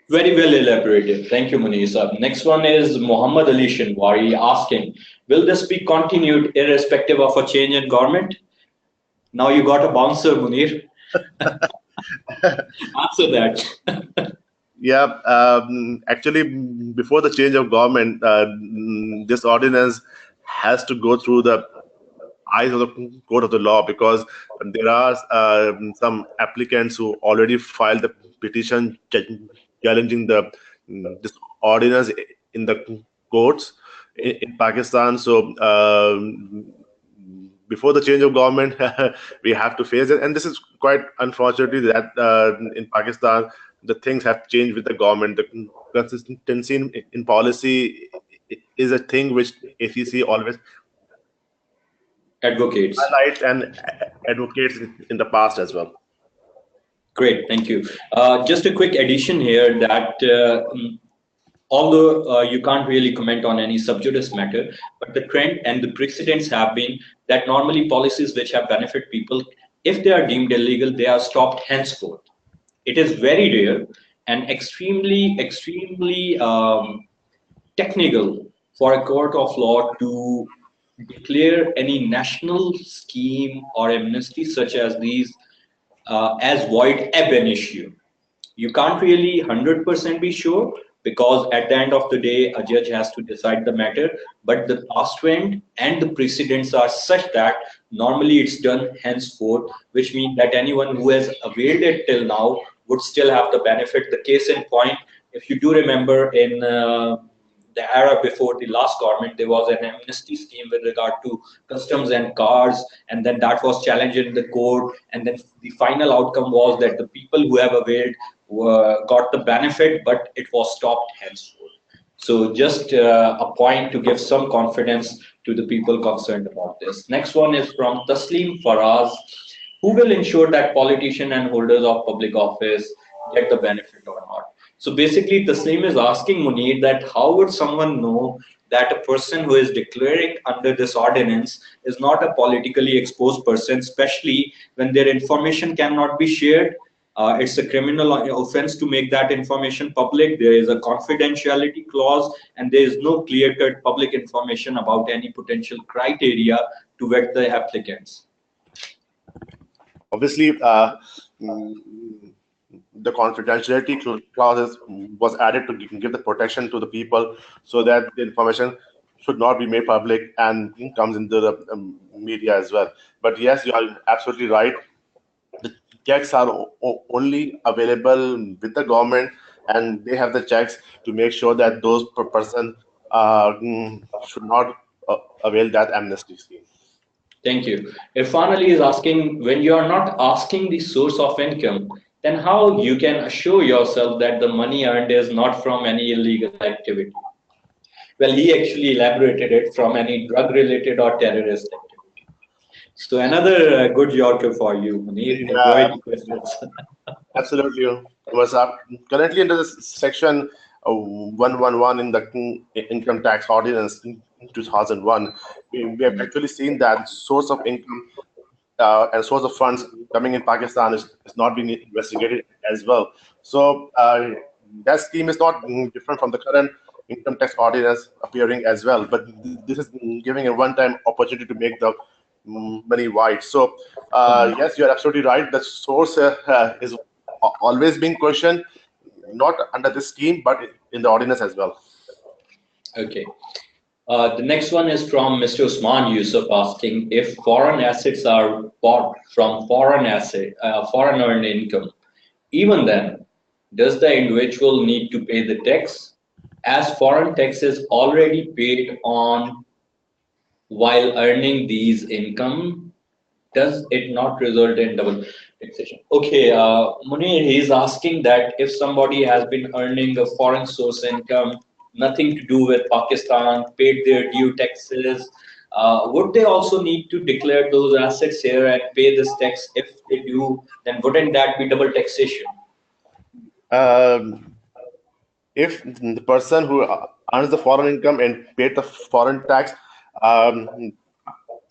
Very well elaborated. Thank you, Munisa. Next one is Muhammad Ali Shinwari asking, will this be continued irrespective of a change in government? Now you got a bouncer, Munir. Answer that.
Yeah, actually, before the change of government, this ordinance has to go through the eyes of the court of the law, because there are some applicants who already filed the petition challenging this ordinance in the courts in Pakistan. So before the change of government, we have to face it, and this is quite unfortunately that in Pakistan the things have changed with the government. The consistency in policy is a thing which ACCA always
Advocates.
highlights and advocates in the past as well.
Great, thank you. Just a quick addition here that although you can't really comment on any sub judice matter, but the trend and the precedents have been that normally policies which have benefit people, if they are deemed illegal, they are stopped henceforth. It is very rare and extremely technical for a court of law to declare any national scheme or amnesty such as these as void ab initio. You can't really 100% be sure, because at the end of the day, a judge has to decide the matter. But the past trend and the precedents are such that normally it's done henceforth, which means that anyone who has availed it till now would still have the benefit. The case in point, if you do remember, in the era before the last government, there was an amnesty scheme with regard to customs and cars, and then that was challenged in the court, and then the final outcome was that the people who have availed got the benefit, but it was stopped henceforth. So just a point to give some confidence to the people concerned about this. Next one is from Taslim Faraz. Who will ensure that politicians and holders of public office get the benefit or not? So basically, Taslim is asking Munir that how would someone know that a person who is declaring under this ordinance is not a politically exposed person, especially when their information cannot be shared. It's a criminal offense to make that information public. There is a confidentiality clause, and there is no clear-cut public information about any potential criteria to vet the applicants.
Obviously, the confidentiality clauses was added to give the protection to the people so that the information should not be made public and comes into the media as well. But yes, you are absolutely right. The checks are only available with the government, and they have the checks to make sure that those person should not avail that amnesty scheme.
Thank you. Irfan Ali is asking, when you are not asking the source of income, then how you can assure yourself that the money earned is not from any illegal activity? Well, he actually elaborated it from any drug-related or terrorist activity. So another good Yorker for you, Munir. Enjoy the questions.
Absolutely. Was currently under the section 111 in the income tax ordinance in 2001. We have actually seen that source of income and source of funds coming in Pakistan is not being investigated as well. So that scheme is not different from the current income tax ordinance appearing as well. But this is giving a one-time opportunity to make the money wide. So yes, you're absolutely right. The source is always being questioned, not under this scheme, but in the ordinance as well.
Okay. The next one is from Mr. Usman Yusuf asking if foreign assets are bought from foreign earned income. Even then, does the individual need to pay the tax, as foreign tax is already paid on while earning these income? Does it not result in double taxation? Okay, Munir, he's asking that if somebody has been earning a foreign source income, nothing to do with Pakistan, paid their due taxes, would they also need to declare those assets here and pay this tax? If they do, then wouldn't that be double taxation?
If the person who earns the foreign income and paid the foreign tax,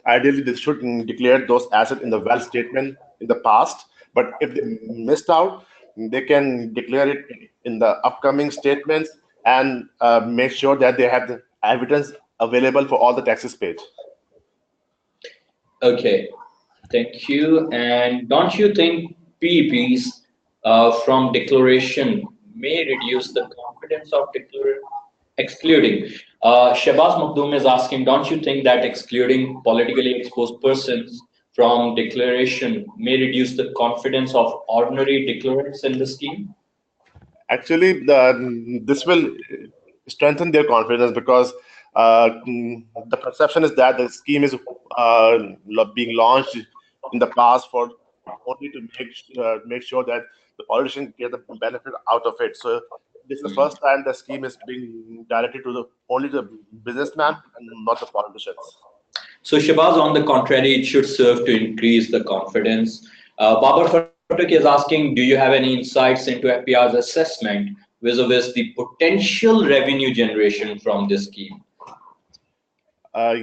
ideally they should declare those assets in the wealth statement in the past. But if they missed out, they can declare it in the upcoming statements and make sure that they have the evidence available for all the taxes paid.
Okay, thank you. And don't you think PEPs from declaration may reduce the confidence of excluding? Shabazz Makhdoom is asking, don't you think that excluding politically exposed persons from declaration may reduce the confidence of ordinary declarants in the scheme?
Actually, this will strengthen their confidence because the perception is that the scheme is being launched in the past for only to make sure that the politicians get the benefit out of it. So this is the first time the scheme is being directed to only the businessman and not the politicians.
So Shabazz, on the contrary, it should serve to increase the confidence. Babar Fatuk is asking, do you have any insights into FPR's assessment vis-a-vis the potential revenue generation from this scheme?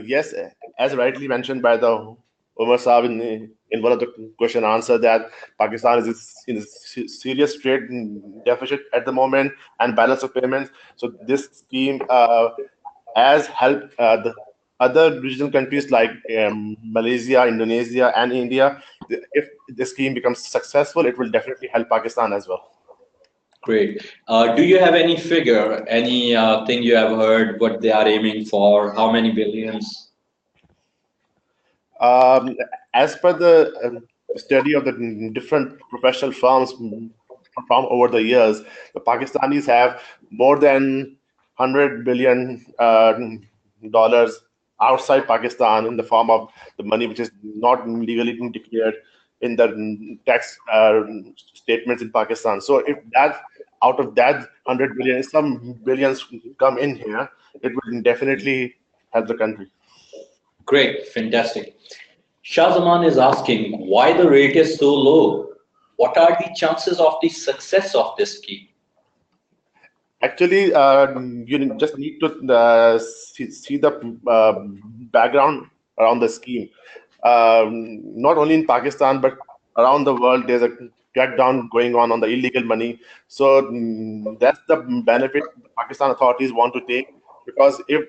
Yes, as rightly mentioned by the Umar Saab in one of the question answer, that Pakistan is in a serious trade deficit at the moment and balance of payments. So this scheme has helped the other regional countries like Malaysia, Indonesia, and India. If the scheme becomes successful, it will definitely help Pakistan as well.
Great. Do you have any figure, any thing you have heard, what they are aiming for, how many billions?
As per the study of the different professional firms from over the years, the Pakistanis have more than $100 billion outside Pakistan in the form of the money which is not legally declared in the tax statements in Pakistan. So if that out of that 100 billion, some billions come in here, it will definitely help the country.
Great, fantastic. Shah Zaman is asking why the rate is so low. What are the chances of the success of this scheme?
Actually, you just need to see the background around the scheme. Not only in Pakistan, but around the world, there's a crackdown going on the illegal money. So that's the benefit the Pakistan authorities want to take. Because if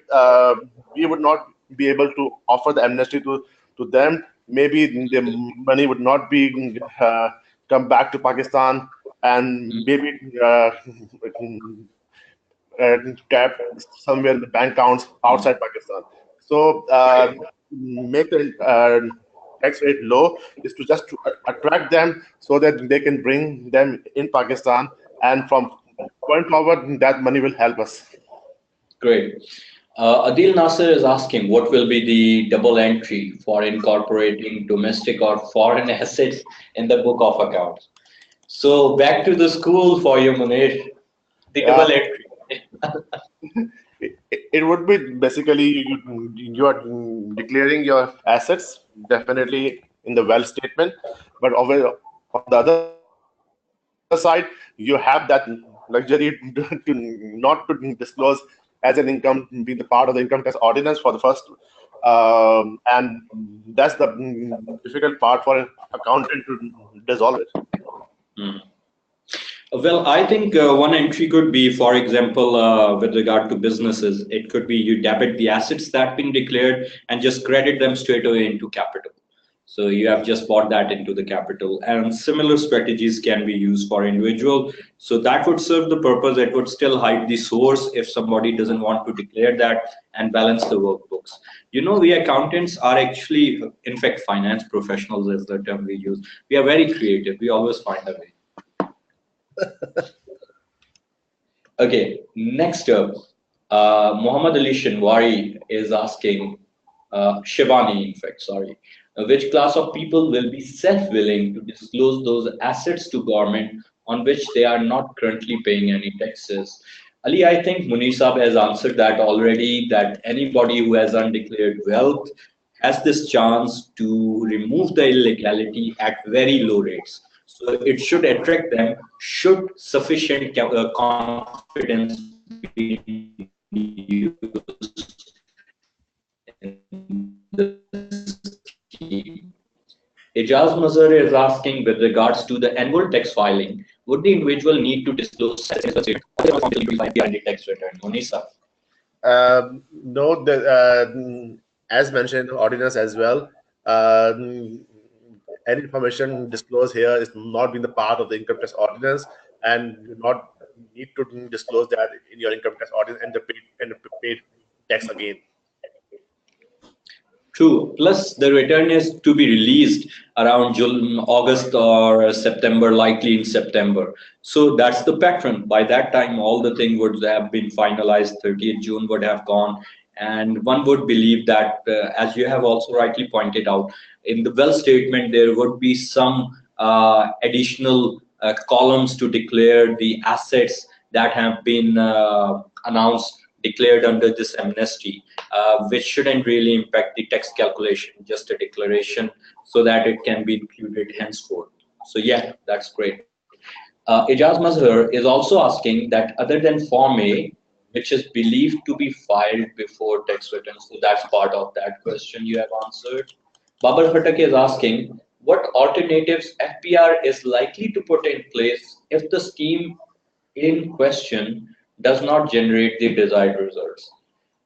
we would not be able to offer the amnesty to them, maybe the money would not be come back to Pakistan, and maybe tapped somewhere in the bank accounts outside Pakistan. So make the tax rate low is to just to attract them so that they can bring them in Pakistan, and from going forward, that money will help us.
Great. Adil Nasser is asking, what will be the double entry for incorporating domestic or foreign assets in the book of accounts? So back to the school for you, Munesh. The
Uh,
double entry.
it would be basically you are declaring your assets definitely in the wealth statement, but on the other side you have that luxury to not to disclose as an income being the part of the income tax ordinance for the first, and that's the difficult part for an accountant to dissolve it.
Hmm. Well, I think one entry could be, for example, with regard to businesses, it could be you debit the assets that been declared and just credit them straight away into capital. So you have just bought that into the capital, and similar strategies can be used for individual. So that would serve the purpose. It would still hide the source if somebody doesn't want to declare that and balance the workbooks. You know, we accountants are actually, in fact, finance professionals is the term we use. We are very creative. We always find a way. Okay, next up, Muhammad Ali Shinwari is asking, Shivani, in fact, sorry, which class of people will be self-willing to disclose those assets to government on which they are not currently paying any taxes? Ali, I think Munisab has answered that already, that anybody who has undeclared wealth has this chance to remove the illegality at very low rates. So it should attract them, should sufficient confidence be used in the scheme. Ijaz Mazhar is asking with regards to the annual tax filing, would the individual need to disclose assets or they will be the tax return? Monisa.
No, as mentioned in the ordinance as well, any information disclosed here is not being the part of the income tax ordinance, and you not need to disclose that in your income tax ordinance and paid tax again.
True. Plus, the return is to be released around June, August or September, likely in September. So that's the pattern. By that time, all the thing would have been finalized. 30th June would have gone, and one would believe that, as you have also rightly pointed out, in the wealth statement there would be some additional columns to declare the assets that have been announced declared under this amnesty, which shouldn't really impact the tax calculation, just a declaration so that it can be included henceforth. So yeah, that's great. Ijaz Mazhar is also asking that other than Form A, which is believed to be filed before tax returns, so that's part of that question you have answered. Babar Khatak is asking, what alternatives FPR is likely to put in place if the scheme in question does not generate the desired results?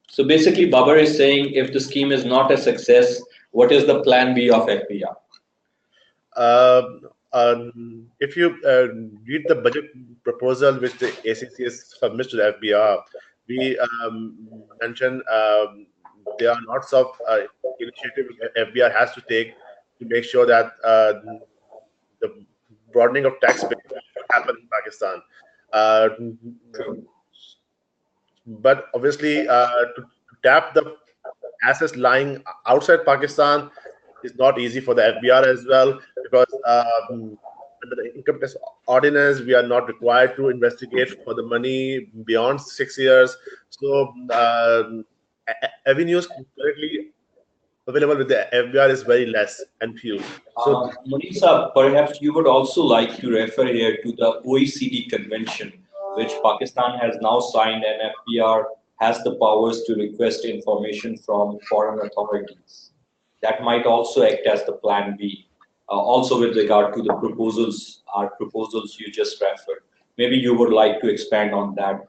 So basically, Babar is saying if the scheme is not a success, what is the plan B of FPR?
If you read the budget proposal which the ACCA submits to the FBR, we mentioned there are lots of initiatives FBR has to take to make sure that the broadening of tax base happen in Pakistan. Uh, but obviously, to tap the assets lying outside Pakistan is not easy for the FBR as well, because under the income tax ordinance, we are not required to investigate for the money beyond 6 years. So avenues currently available with the FBR is very less and few. So
Munisa, perhaps you would also like to refer here to the OECD convention which Pakistan has now signed, and FPR has the powers to request information from foreign authorities. That might also act as the plan B. Also with regard to the our proposals you just referred. Maybe you would like to expand on that.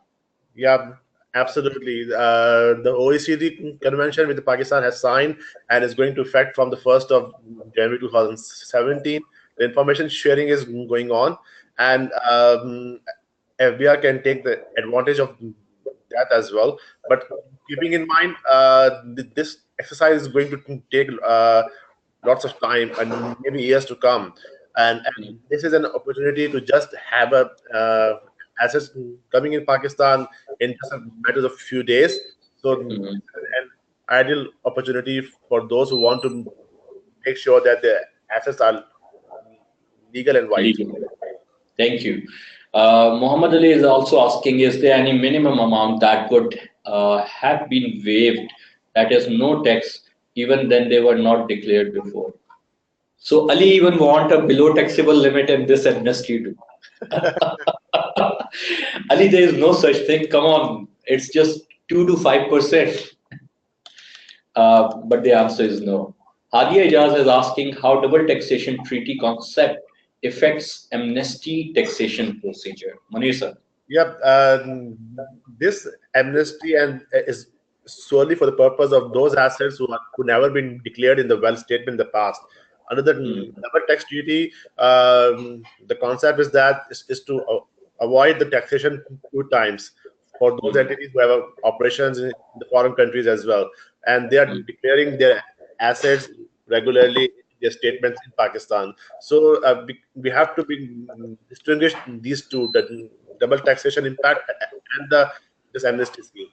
Yeah, absolutely. The OECD convention with Pakistan has signed and is going to effect from the 1st of January 2017. The information sharing is going on, and FBR can take the advantage of that as well. But keeping in mind, this exercise is going to take lots of time and maybe years to come. And this is an opportunity to just have a assets coming in Pakistan in just a matter of few days. So an ideal opportunity for those who want to make sure that the assets are legal and white.
Legal. Thank you. Muhammad Ali is also asking, is there any minimum amount that could have been waived, that is no tax, even then they were not declared before? So Ali even want a below taxable limit in this amnesty too. Ali, there is no such thing. Come on, it's just 2 to 5%. But the answer is no. Hadia Ijaz is asking how double taxation treaty concept affects amnesty taxation procedure. Munir sir.
Yep. This amnesty and is solely for the purpose of those assets who never been declared in the wealth statement in the past. Under the double tax treaty, the concept is that is to avoid the taxation 2 times for those entities who have operations in the foreign countries as well, and they are declaring their assets regularly in their statements in Pakistan. So we have to distinguish these two: the double taxation impact and this amnesty scheme.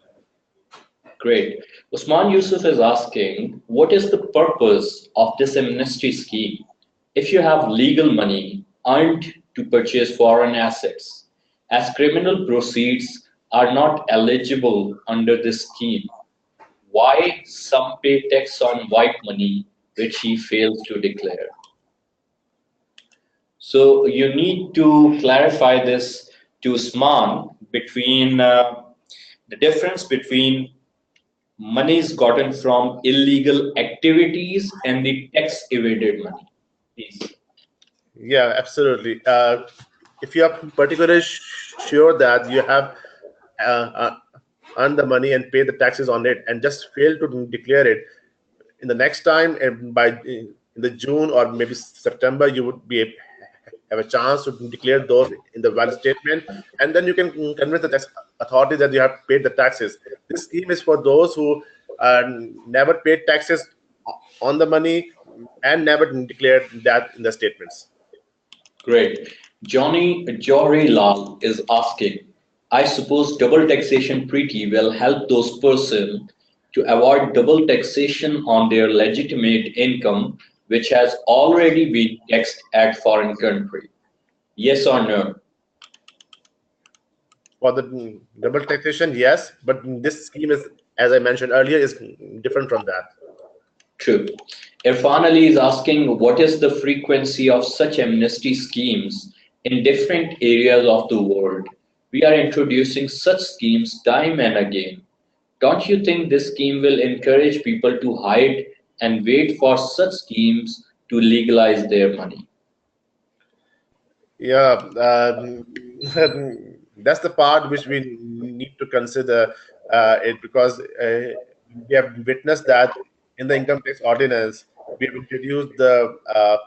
Great. Usman Yusuf is asking, what is the purpose of this amnesty scheme? If you have legal money earned to purchase foreign assets, as criminal proceeds are not eligible under this scheme, why some pay tax on white money which he fails to declare? So you need to clarify this to Usman between the difference between monies gotten from illegal activities and the tax evaded money. Please.
Yeah, absolutely. If you are particularly sure that you have earned the money and pay the taxes on it and just fail to declare it, in the next time, and by in the June or maybe September, you would have a chance to declare those in the wealth statement, and then you can convince the tax authority that you have paid the taxes. This scheme is for those who never paid taxes on the money and never declared that in the statements.
Great. Johri Lal is asking, I suppose double taxation treaty will help those persons to avoid double taxation on their legitimate income which has already been taxed at foreign country. Yes or no?
For the double taxation, yes, but this scheme is, as I mentioned earlier, is different from that.
True. Irfan Ali is asking, what is the frequency of such amnesty schemes in different areas of the world? We are introducing such schemes time and again. Don't you think this scheme will encourage people to hide and wait for such schemes to legalize their money?
Yeah, that's the part which we need to consider it, because we have witnessed that in the income tax ordinance, we have introduced a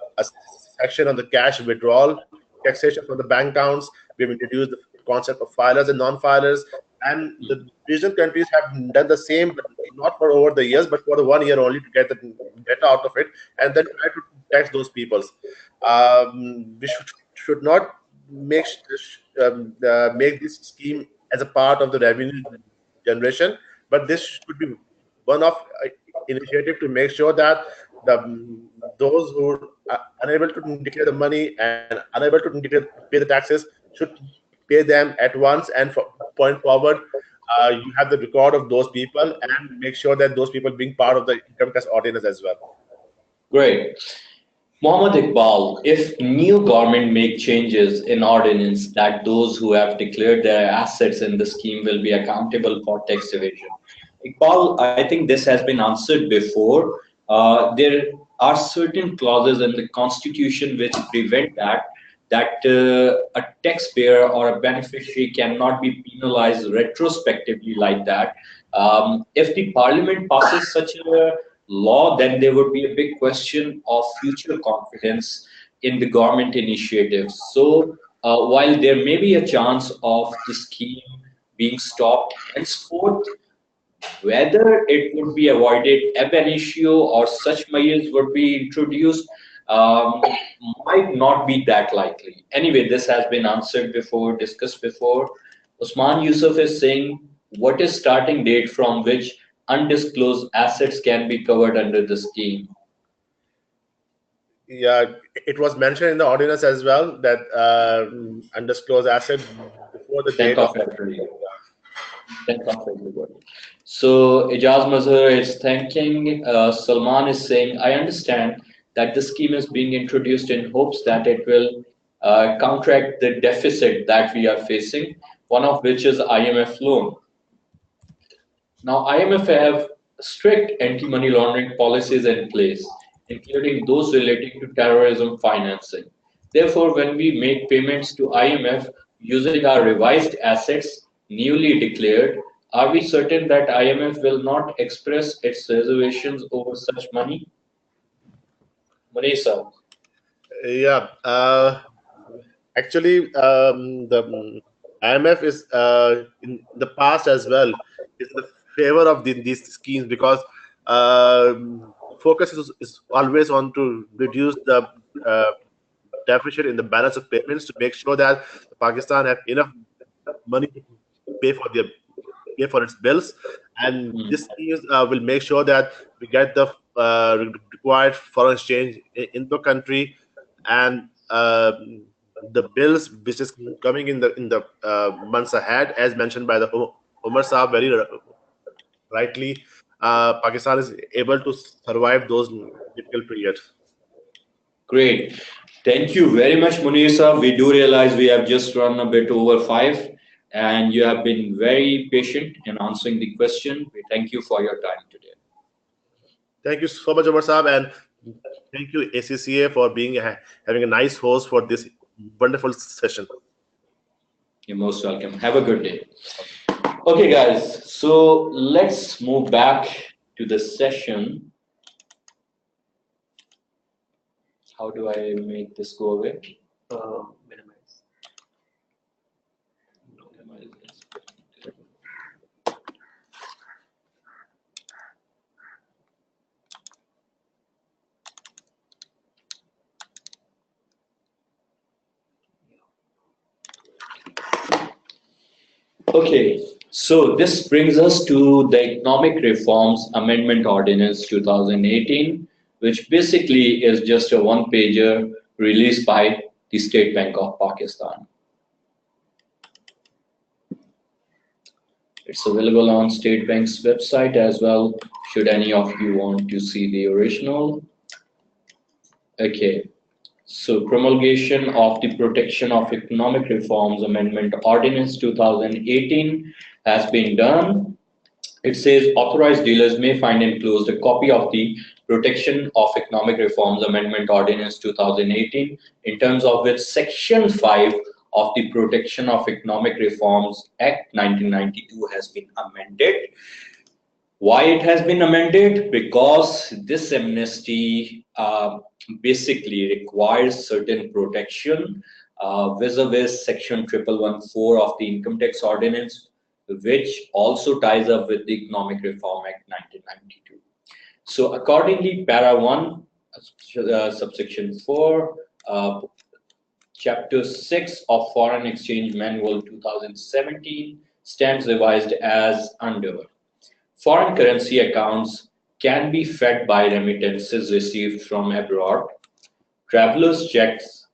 section on the cash withdrawal taxation from the bank accounts. We have introduced the concept of filers and non-filers, and the regional countries have done the same, but not for over the years, but for the 1 year only to get the data out of it, and then try to tax those peoples. We should not make this scheme as a part of the revenue generation, but this should be one of initiative to make sure that those who are unable to declare the money and unable to pay the taxes should pay them at once, and point forward, you have the record of those people and make sure that those people being part of the income tax ordinance as well.
Great. Mohammed Iqbal, if new government make changes in ordinance that those who have declared their assets in the scheme will be accountable for tax evasion. Iqbal, I think this has been answered before. There are certain clauses in the constitution which prevent that a taxpayer or a beneficiary cannot be penalized retrospectively like that. If the parliament passes such a law, then there would be a big question of future confidence in the government initiatives. So while there may be a chance of the scheme being stopped henceforth, whether it would be avoided ab initio or such measures would be introduced might not be that likely. Anyway, this has been answered before, discussed before. Usman Yusuf is saying, what is starting date from which undisclosed assets can be covered under the scheme?
Yeah, it was mentioned in the ordinance as well that undisclosed asset before the
10th
date
of
of.
February. 10th of February. So Ijaz Mazhar is thanking. Salman is saying, I understand that the scheme is being introduced in hopes that it will counteract the deficit that we are facing, one of which is IMF loan. Now, IMF have strict anti-money laundering policies in place, including those relating to terrorism financing. Therefore, when we make payments to IMF using our revised assets newly declared, are we certain that IMF will not express its reservations over such money? Munisa.
Yeah, actually, the IMF is in the past as well is in the favor of these schemes because focus is always on to reduce the deficit in the balance of payments to make sure that Pakistan have enough money to pay for their pay for its bills, and
Hmm.
this scheme will make sure that we get the required foreign exchange in the country, and the bills which is coming in the months ahead, as mentioned by the Umar Saab very rightly, Pakistan is able to survive those difficult periods.
Great. Thank you very much, Munisa. We do realize we have just run a bit over 5, and you have been very patient in answering the question. We thank you for your time today.
Thank you so much, Umar Saab, and thank you, ACCA, for being having a nice host for this wonderful session.
You're most welcome. Have a good day. Okay, guys. So let's move back to the session. How do I make this go away?
Minimize.
Okay, so this brings us to the Economic Reforms Amendment Ordinance 2018, which basically is just a one-pager released by the State Bank of Pakistan. It's available on State Bank's website as well, should any of you want to see the original. Okay, so promulgation of the Protection of Economic Reforms Amendment Ordinance 2018 has been done. It says authorized dealers may find enclosed a copy of the Protection of Economic Reforms Amendment Ordinance 2018, in terms of which Section 5 of the Protection of Economic Reforms Act 1992 has been amended. Why it has been amended? Because this amnesty basically requires certain protection vis-a-vis Section 1114 of the Income Tax Ordinance, which also ties up with the Economic Reform Act 1992. So accordingly, Para 1, subsection 4, Chapter 6 of Foreign Exchange Manual 2017 stands revised as under. Foreign currency accounts can be fed by remittances received from abroad, travelers' checks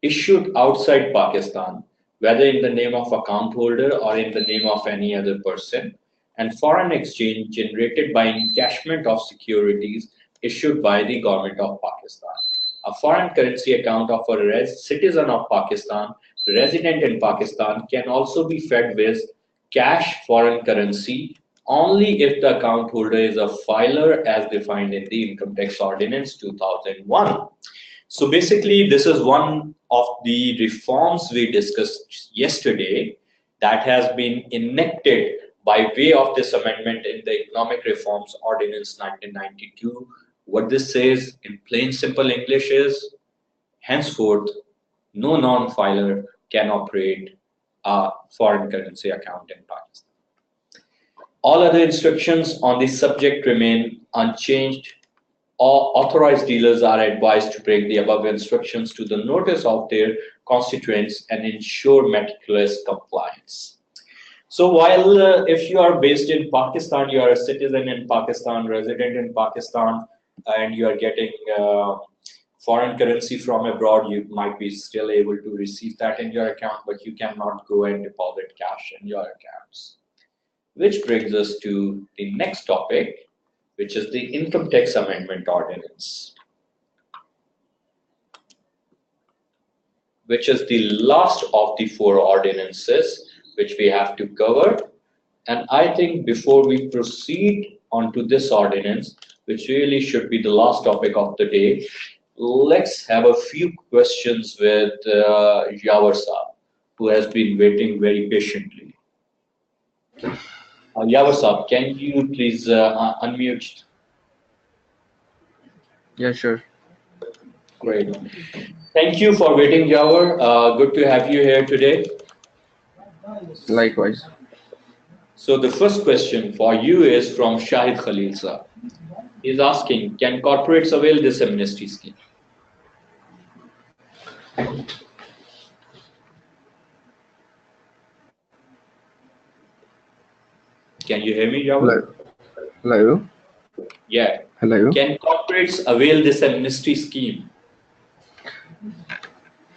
issued outside Pakistan, whether in the name of account holder or in the name of any other person, and foreign exchange generated by encashment of securities issued by the government of Pakistan. a foreign currency account of a citizen of Pakistan, resident in Pakistan, can also be fed with cash foreign currency only if the account holder is a filer as defined in the Income Tax Ordinance 2001. So basically, this is one of the reforms we discussed yesterday that has been enacted by way of this amendment in the Economic Reforms Ordinance 1992. What this says in plain simple English is, henceforth, no non-filer can operate a foreign currency account in Pakistan. All other instructions on this subject remain unchanged. All authorized dealers are advised to bring the above instructions to the notice of their constituents and ensure meticulous compliance. So while if you are based in Pakistan, you are a citizen in Pakistan, resident in Pakistan, and you are getting foreign currency from abroad, you might be still able to receive that in your account, but you cannot go and deposit cash in your accounts. Which brings us to the next topic, which is the Income Tax Amendment Ordinance, which is the last of the 4 ordinances which we have to cover. And I think before we proceed on to this ordinance, which really should be the last topic of the day, let's have a few questions with Yawar Saab, who has been waiting very patiently. Yawar Saab, can you please unmute?
Yeah, sure.
Great. Thank you for waiting, Yawar. Good to have you here today.
Likewise.
So the first question for you is from Shahid Khalil Saab. He's asking, can corporates avail this amnesty scheme? Can you hear me, Yawar?
Hello.
Yeah.
Hello.
Can corporates avail this amnesty scheme?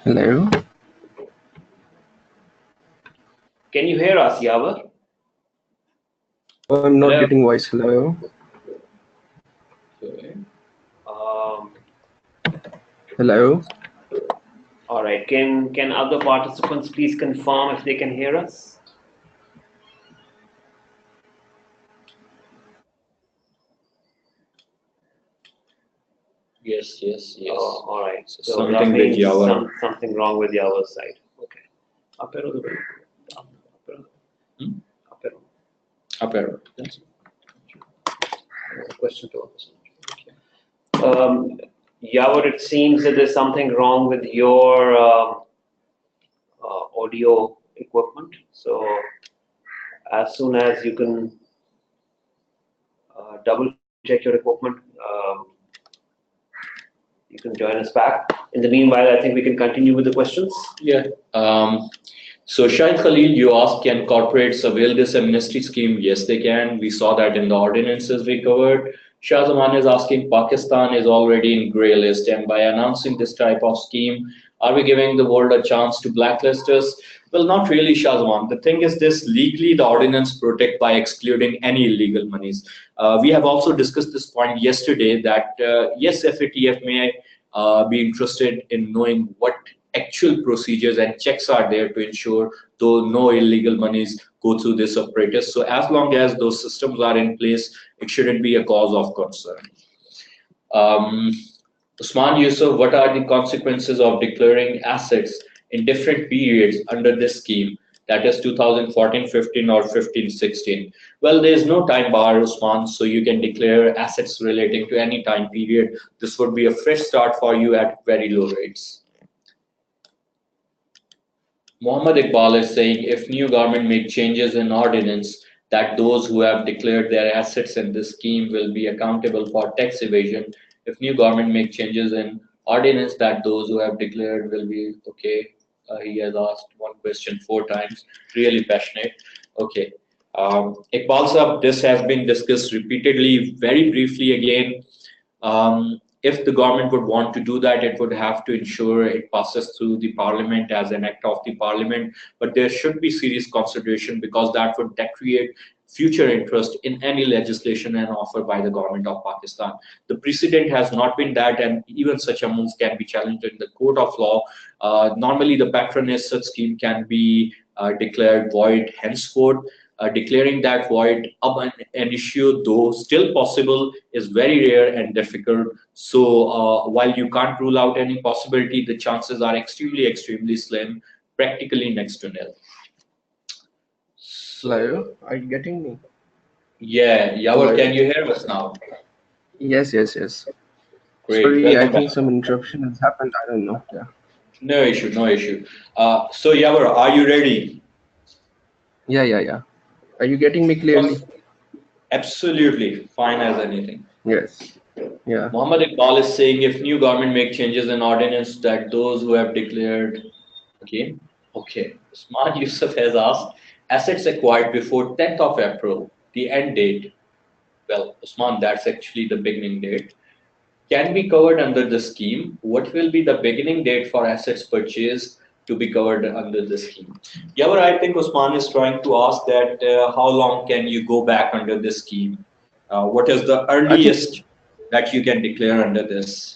Hello.
Can you hear us, Yawar?
I'm not
Hello.
getting voice. Hello.
Okay.
Hello.
All right. Can other participants please confirm if they can hear us?
Yes.
All right.
So
So
something
that
with
means
Yawar.
something wrong with Yawar's side. Okay. Up arrow. Up arrow.
Up arrow. Yes.
Question to us. Yawar, it seems that there's something wrong with your audio equipment. So as soon as you can double check your equipment, you can join us back. In the meanwhile, I think we can continue with the questions.
Yeah. So Shahid Khalil, you asked, can corporates avail this amnesty scheme? Yes, they can. We saw that in the ordinances we covered. Shah Zaman is asking, Pakistan is already in grey list, and by announcing this type of scheme, are we giving the world a chance to blacklist us? Well, not really, Shah Zaman. The thing is this, legally the ordinance protect by excluding any illegal monies. We have also discussed this point yesterday that yes, FATF may be interested in knowing what actual procedures and checks are there to ensure though no illegal monies go through this apparatus. So as long as those systems are in place, it shouldn't be a cause of concern. Usman Yusuf, what are the consequences of declaring assets in different periods under this scheme? That is 2014-15 or 15-16. Well, there is no time bar, Usman, so you can declare assets relating to any time period. This would be a fresh start for you at very low rates. Muhammad Iqbal is saying, if new government make changes in ordinance that those who have declared their assets in this scheme will be accountable for tax evasion, if new government make changes in ordinance that those who have declared will be okay. He has asked one question 4 times, really passionate. Okay. Iqbal Sahab, this has been discussed repeatedly, very briefly again. If the government would want to do that, it would have to ensure it passes through the parliament as an act of the parliament. But there should be serious consideration because that would create future interest in any legislation and offer by the government of Pakistan. The precedent has not been that, and even such a move can be challenged in the court of law. Normally, the patronage such scheme can be declared void henceforth. Declaring that void ab initio, though still possible, is very rare and difficult. So while you can't rule out any possibility, the chances are extremely slim, practically next to nil.
Hello, are you getting me?
Yeah, Yawar, can you hear us now?
Yes.
Great,
Sorry, I
welcome back.
think some interruption has happened. I don't know. Yeah.
No issue, no issue. So Yawar, are you ready?
Yeah. Are you getting me clearly?
Absolutely, fine as anything.
Yes. Yeah.
Muhammad Iqbal is saying if new government make changes in ordinance that those who have declared again. Okay. Usman Yusuf has asked assets acquired before 10th of April, the end date. Well, Usman, that's actually the beginning date. Can be covered under the scheme. What will be the beginning date for assets purchased to be covered under the scheme? Yeah, but I think Usman is trying to ask that how long can you go back under this scheme? What is the
I think
earliest that you can declare under this?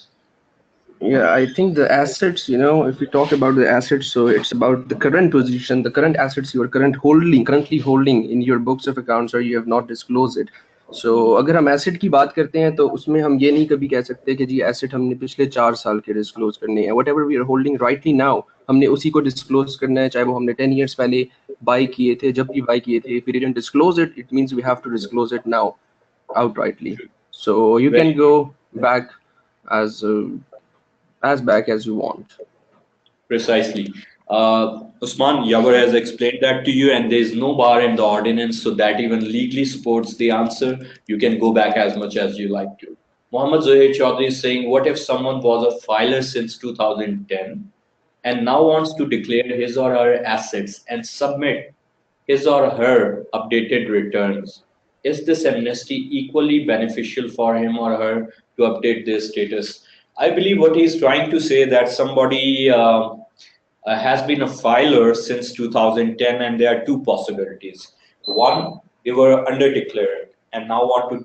I think the assets, if we talk about the assets, so it's about the current position, the current assets you are currently holding in your books of accounts, or you have not disclosed it. So अगर हम asset की बात करते हैं तो उसमें हम ये नहीं कभी कह सकते कि जी एसेट हमने पिछले 4 साल के डिस्क्लोज करने हैं. Whatever we are holding rightly now हमने उसी को डिस्क्लोज करना है, चाहे वो हमने 10 years पहले बाई किए थे, जब भी बाई किए थे. If we didn't disclose it, it means we have to disclose it now outrightly. So you can
Very
go back as back as you want.
precisely. Usman, Yawar has explained that to you, and there is no bar in the ordinance, so that even legally supports the answer. You can go back as much as you like to. Muhammad Zohair Chaudhary is saying, what if someone was a filer since 2010 and now wants to declare his or her assets and submit his or her updated returns? Is this amnesty equally beneficial for him or her to update their status? I believe what he's trying to say that somebody has been a filer since 2010, and there are two possibilities. One, they were underdeclared and now want to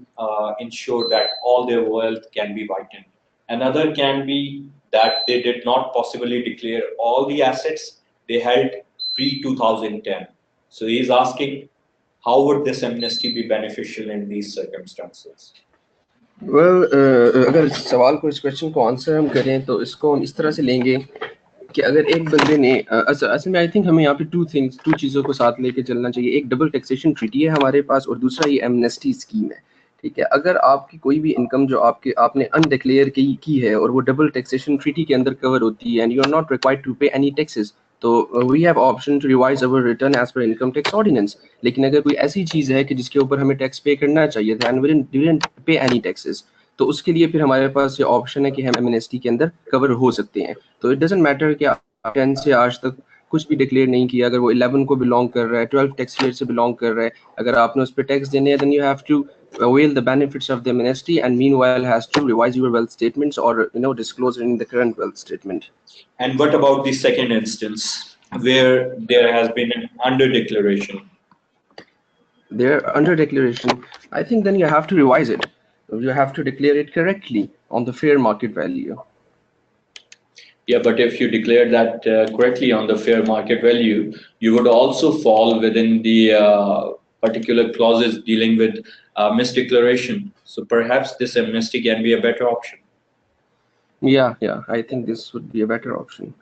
ensure that all their wealth can be whitened. Another can be that they did not possibly declare all the assets they held pre-2010. So he's asking, how would this amnesty be beneficial in these circumstances?
Well, अगर इस सवाल को, इस question को answer हम करें तो इसको हम इस तरह से लेंगे कि अगर एक बंदे ने असल में आई थिंक हमें यहाँ पे टू चीज़ों को साथ लेके चलना चाहिए. एक डबल टैक्सेशन ट्रीटी है हमारे पास, और दूसरा ये एमनेस्टी स्कीम है. ठीक है, अगर आपकी कोई भी इनकम जो आपने अनडिक्लेयर की है और वो डबल टैक्सेशन ट्रीटी के अंदर कवर होती है, and you are not required to pay any taxes, तो we have option to revise our return as per income tax ordinance. लेकिन अगर कोई ऐसी चीज़ है कि जिसके ऊपर हमें टैक्स पे करना चाहिए था एंड वी डिडंट पे एनी टैक्सेस, तो उसके लिए फिर हमारे पास ये ऑप्शन है कि हम एमनेस्टी के अंदर कवर हो सकते हैं. तो इट डजंट मैटर कि 10 से आज तक कुछ भी डिक्लेयर नहीं किया, अगर वो 11 को बिलोंग कर रहा है, 12 टैक्स ईयर से बिलोंग कर रहा है, अगर आपने उस पर टैक्स देने हैं, then you have to avail the benefits of the amnesty and meanwhile has to revise your wealth statements or disclose in the current wealth statement.
And what about the second instance where there has been an under-declaration?
There under declaration, I think then you have to revise it. You have to declare it correctly on the fair market value.
Yeah, but if you declare that correctly on the fair market value, you would also fall within the particular clauses dealing with misdeclaration. So perhaps this amnesty can be a better option.
Yeah, I think this would be a better option.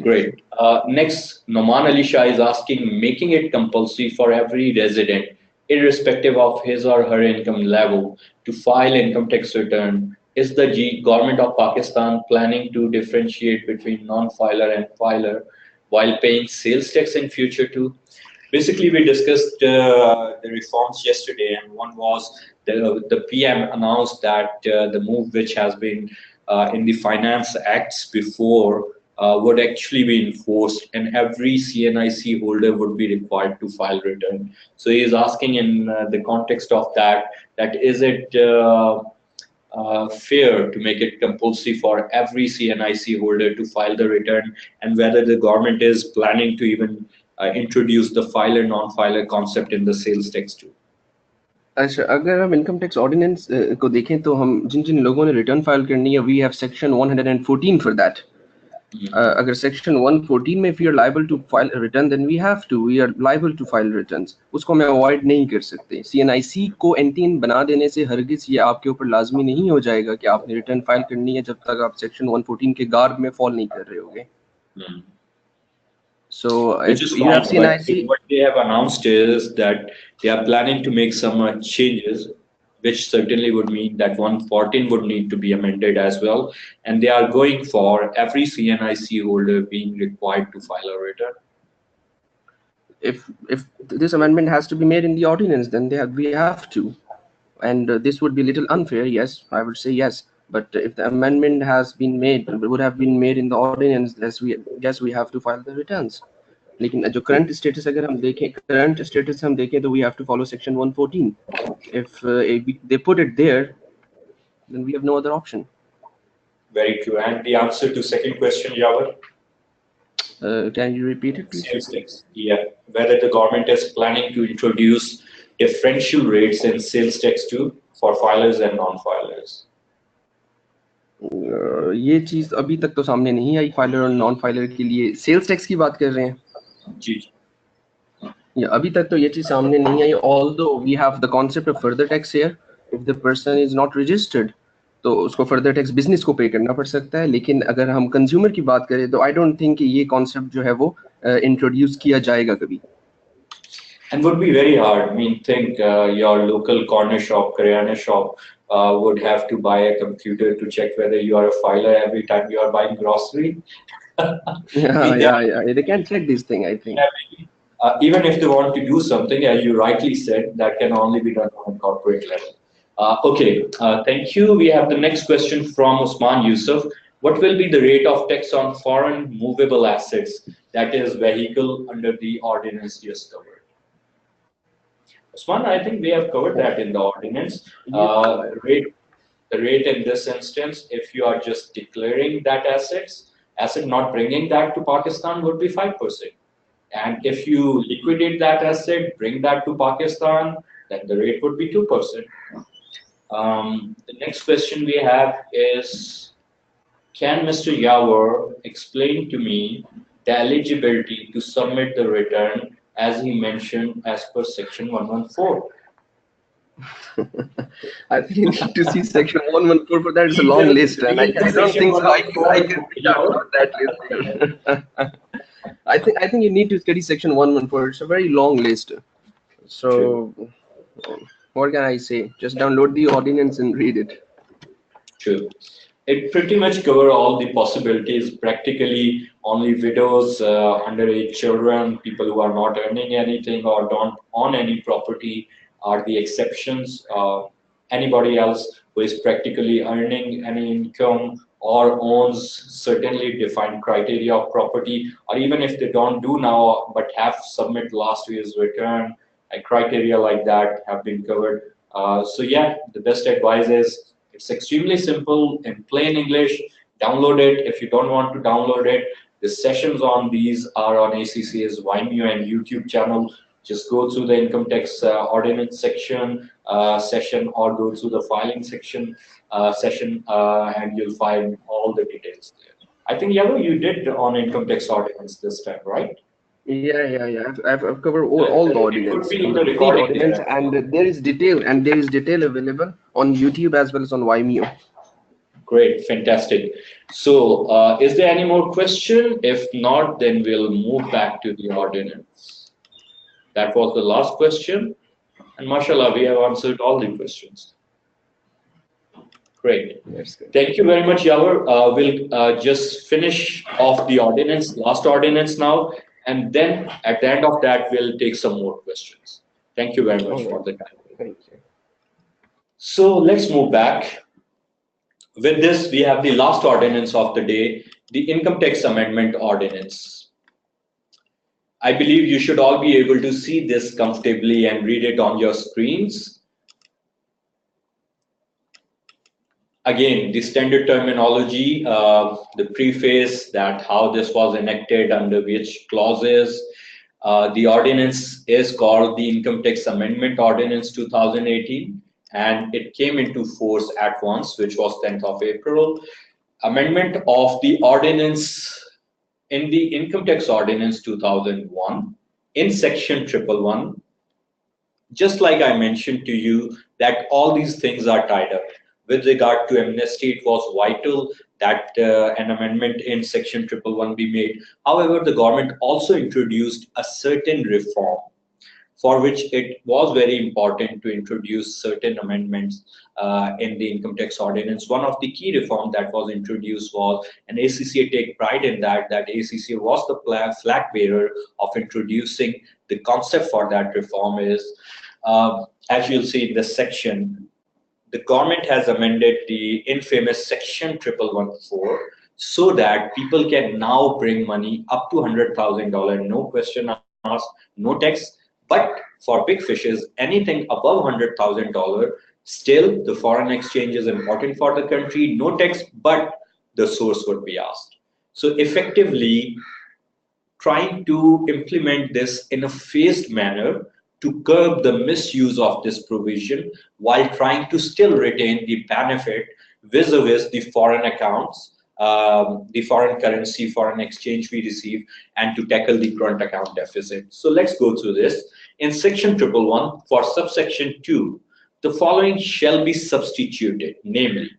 Great. Next, Noman Alisha is asking, making it compulsory for every resident, irrespective of his or her income level, to file income tax return. Is the government of Pakistan planning to differentiate between non-filer and filer while paying sales tax in future too? Basically, we discussed the reforms yesterday, and one was the PM announced that the move which has been in the Finance Acts before would actually be enforced, and every CNIC holder would be required to file return. So he is asking in the context of that is it fair to make it compulsory for every CNIC holder to file the return, and whether the government is planning to even introduce the filer non-filer concept in the sales tax too.
अच्छा, अगर हम income tax ordinance को देखें तो हम जिन जिन लोगों ने return file करनी है, we have section 114 for that. अगर सेक्शन 114 में if you are liable to file a return, then we are liable to file returns. उसको हम अवॉइड नहीं कर सकते. CNIC को NTN बना देने से हरगिज ये आपके ऊपर लाजमी नहीं हो जाएगा कि आपने रिटर्न फाइल करनी है जब तक आप सेक्शन 114 के गार्ड में फॉल नहीं कर रहे होगे. So
Which
if
is
you
fine,
have
but
CNIC,
what they have announced is that they are planning to make some changes, which certainly would mean that 114 would need to be amended as well, and they are going for every CNIC holder being required to file a return.
if this amendment has to be made in the ordinance, then we have to, and this would be a little unfair. Yes, I would say yes, but if the amendment would have been made in the ordinance, we have to file the returns. लेकिन जो current status अगर हम देखें तो we have to follow section 114. If they put it there, then we have no other option.
Very true. And the answer to second question, Yawar?
Can you repeat it, please?
Sales tax. Yeah, whether the government is planning to introduce differential rates in sales tax too for filers and non-filers.
ये चीज अभी तक तो सामने नहीं आई filer और non filer के लिए. सेल्स टैक्स की बात कर रहे हैं
जी.
या अभी तक तो ये चीज सामने नहीं आई. Although we have the concept of further tax here. If the person is not registered तो उसको फर्दर टैक्स बिजनेस को पे करना पड़ सकता है. लेकिन अगर हम कंज्यूमर की बात करें तो आई डोंट थिंक कि ये कॉन्सेप्ट जो है वो इंट्रोड्यूस किया जाएगा कभी.
And would be very hard. I mean, think your local corner shop, Karyana shop, would have to buy a computer to check whether you are a filer every time you are buying grocery.
Yeah. They can't check this thing, I think.
Even if they want to do something, as you rightly said, that can only be done on a corporate level. Okay, thank you. We have the next question from Usman Yusuf. What will be the rate of tax on foreign movable assets, that is vehicle, under the ordinance just covered? Usman, I think we have covered that in the ordinance. The rate in this instance, if you are just declaring that asset not bringing that to Pakistan, would be 5%. And if you liquidate that asset, bring that to Pakistan, then the rate would be 2%. The next question we have is, can Mr. Yawar explain to me the eligibility to submit the return as he mentioned as per section 114?
I think you need to see section 114 for that. It's a long list, and I don't think so. I can read out that list. I think you need to study section 114. It's a very long list. So, what can I say? Just download the ordinance and read it.
True. It pretty much covers all the possibilities. Practically, only widows, underage children, people who are not earning anything or don't own any property are the exceptions. Anybody else who is practically earning any income or owns certainly defined criteria of property, or even if they don't do now but have submit last year's return, and criteria like that have been covered. So yeah, the best advice is, it's extremely simple in plain English. Download it. If you don't want to download it, the sessions on these are on ACCA's Vimeo and YouTube channel. Just go through the income tax ordinance session, or go through the filing session, and you'll find all the details there. I think, Yago, you did on income tax ordinance this time, right?
Yeah. I've covered all the ordinance.
Ordinance,
and there is detail available on YouTube as well as on Vimeo.
Great, fantastic. So, is there any more question? If not, then we'll move back to the ordinance. That was the last question, and mashallah, we have answered all the questions. Great. Thank you very much, Yawar. We'll just finish off the ordinance, last ordinance now, and then at the end of that, we'll take some more questions. Thank you very much for the time.
Thank you.
So let's move back. With this, we have the last ordinance of the day, the Income Tax Amendment Ordinance. I believe you should all be able to see this comfortably and read it on your screens. Again, the standard terminology, the preface, that how this was enacted, under which clauses, The ordinance is called the Income Tax Amendment Ordinance 2018, and it came into force at once, which was 10th of April. Amendment of the ordinance in the Income Tax Ordinance 2001 in section 111. Just like I mentioned to you that all these things are tied up. With regard to amnesty, it was vital that an amendment in section 111 be made. However, the government also introduced a certain reform for which it was very important to introduce certain amendments in the income tax ordinance. One of the key reforms that was introduced was, and ACCA take pride in that ACCA was the flag bearer of introducing the concept for that reform is, as you'll see in this section, the government has amended the infamous section 1114 so that people can now bring money up to $100,000, no question asked, no tax. But for big fishes, anything above $100,000, still the foreign exchange is important for the country, no tax, but the source would be asked. So effectively, trying to implement this in a phased manner to curb the misuse of this provision while trying to still retain the benefit vis-a-vis the foreign accounts, the foreign currency, foreign exchange we receive, and to tackle the current account deficit. So let's go through this. In section 111, for subsection 2, the following shall be substituted, namely,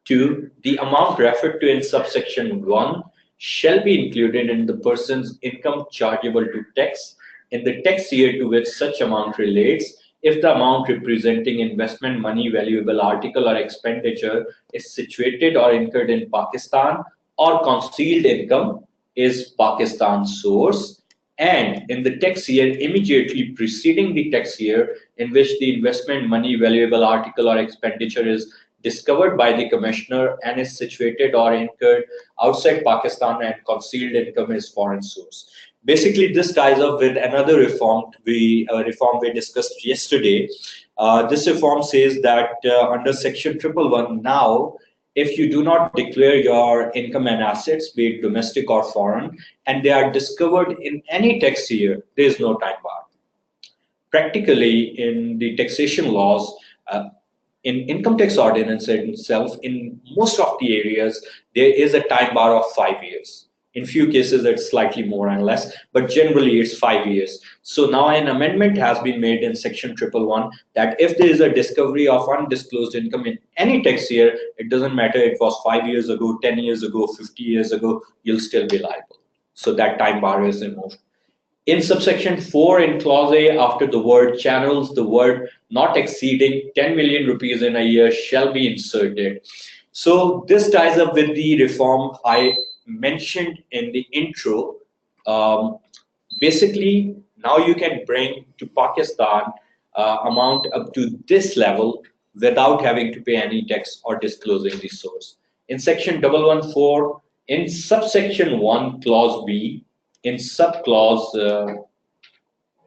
2, the amount referred to in subsection 1 shall be included in the person's income chargeable to tax in the tax year to which such amount relates, if the amount representing investment money, valuable article or expenditure is situated or incurred in Pakistan, or concealed income is Pakistan's source, and in the tax year immediately preceding the tax year in which the investment money, valuable article or expenditure is discovered by the commissioner and is situated or incurred outside Pakistan, and concealed income is foreign source. Basically, this ties up with another reform we discussed yesterday. This reform says that under section 111 now, if you do not declare your income and assets, be it domestic or foreign, and they are discovered in any tax year, there is no time bar. Practically, in the taxation laws, in income tax ordinance itself, in most of the areas, there is a time bar of 5 years. In few cases, it's slightly more and less, but generally it's 5 years. So now an amendment has been made in section 111 that if there is a discovery of undisclosed income in any tax year, it doesn't matter it was 5 years ago, 10 years ago, 50 years ago, you'll still be liable. So that time bar is removed. In subsection 4, in clause A, after the word channels, the word not exceeding 10 million rupees in a year shall be inserted. So this ties up with the reform I mentioned in the intro. Basically, now you can bring to Pakistan amount up to this level without having to pay any tax or disclosing the source. In section 114, in subsection 1, clause B, in subclause,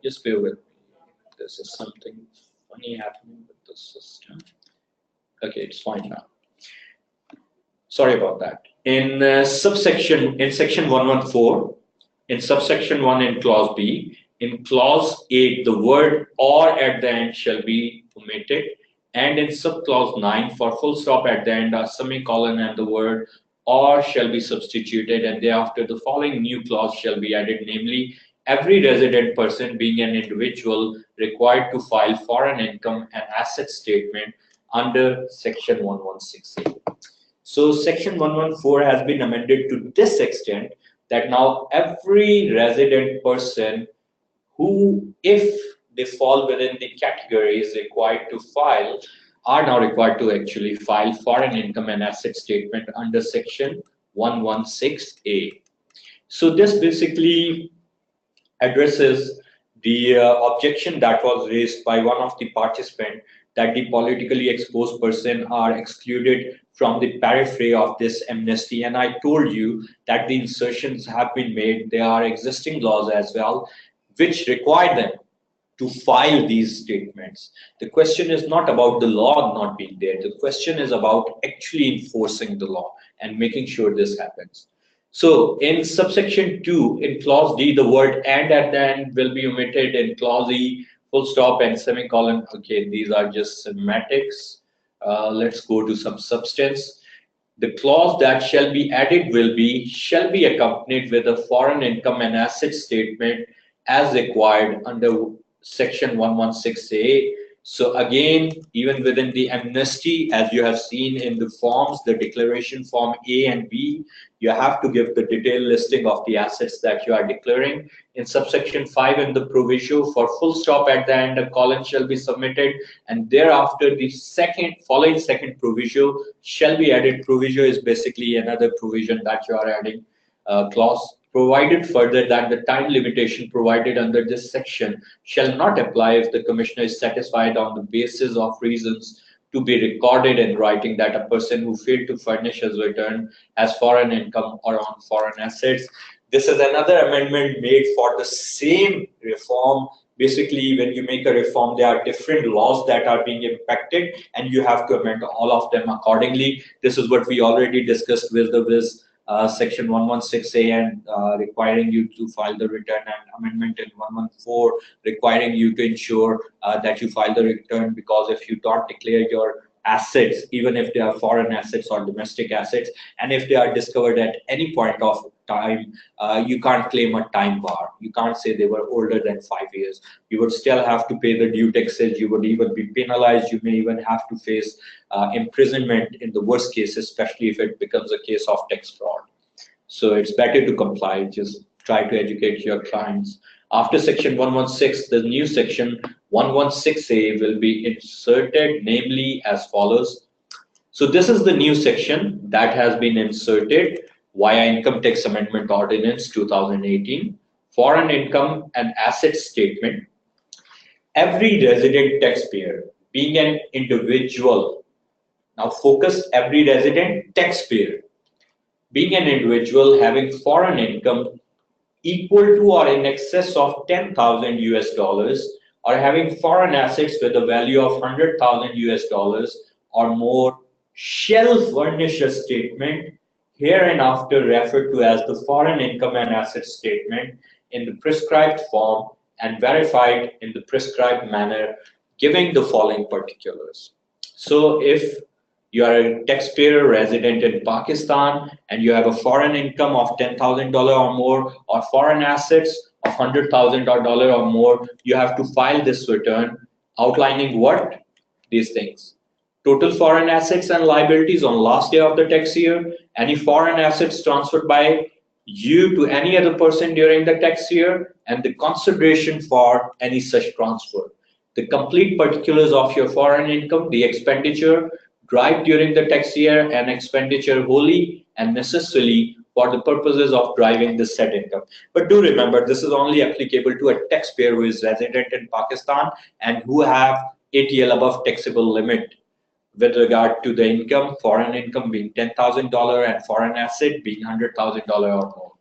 just bear with me. This is something funny happening with the system. Okay, it's fine now. Sorry about that. In section 114, in subsection 1 in clause B, in clause 8, the word or at the end shall be omitted, and in subclause 9, for full stop at the end, a semicolon and the word or shall be substituted, and thereafter the following new clause shall be added, namely, every resident person being an individual required to file foreign income and asset statement under section 116A. So section 114 has been amended to this extent that now every resident person who, if they fall within the categories required to file, are now required to actually file foreign income and asset statement under section 116A. So this basically addresses the objection that was raised by one of the participants that the politically exposed person are excluded from the periphery of this amnesty. And I told you that the insertions have been made. There are existing laws as well, which require them to file these statements. The question is not about the law not being there. The question is about actually enforcing the law and making sure this happens. So in subsection 2, in clause D, the word and at the end will be omitted. In clause E, full stop and semicolon. Okay, these are just semantics. Let's go to some substance. The clause that shall be added shall be accompanied with a foreign income and asset statement as required under section 116A. So again, even within the amnesty, as you have seen in the forms, the declaration form A and B, you have to give the detailed listing of the assets that you are declaring. In subsection 5, in the proviso, for full stop at the end, a colon shall be submitted, and thereafter the following second proviso shall be added. Proviso is basically another provision that you are adding. Clause provided further that the time limitation provided under this section shall not apply if the commissioner is satisfied on the basis of reasons to be recorded in writing that a person who failed to furnish his return has foreign income or on foreign assets. This is another amendment made for the same reform. Basically, when you make a reform, there are different laws that are being impacted, and you have to amend all of them accordingly. This is what we already discussed with section 116A and requiring you to file the return, and amendment in 114 requiring you to ensure that you file the return, because if you don't declare your assets, even if they are foreign assets or domestic assets, and if they are discovered at any point of time, you can't claim a time bar. You can't say they were older than 5 years. You would still have to pay the due taxes. You would even be penalized. You may even have to face imprisonment in the worst case, especially if it becomes a case of tax fraud. So it's better to comply. Just try to educate your clients. After section 116, the new section 116A will be inserted, namely as follows. So this is the new section that has been inserted via Income Tax Amendment Ordinance 2018, Foreign Income and Asset Statement. Every resident taxpayer, being an individual, now focus, every resident taxpayer, being an individual having foreign income equal to or in excess of 10,000 US dollars, or having foreign assets with a value of 100,000 US dollars or more, shall furnish a statement hereinafter referred to as the Foreign Income and Asset Statement in the prescribed form and verified in the prescribed manner, giving the following particulars. So if you are a taxpayer resident in Pakistan and you have a foreign income of $10,000 or more, or foreign assets of $100,000 or more, you have to file this return outlining what? These things. Total foreign assets and liabilities on last day of the tax year, any foreign assets transferred by you to any other person during the tax year, and the consideration for any such transfer. The complete particulars of your foreign income, the expenditure derived during the tax year, and expenditure wholly and necessarily for the purposes of driving the said income. But do remember, this is only applicable to a taxpayer who is resident in Pakistan and who have ATL above taxable limit with regard to the income, foreign income being $10,000 and foreign asset being $100,000 or more.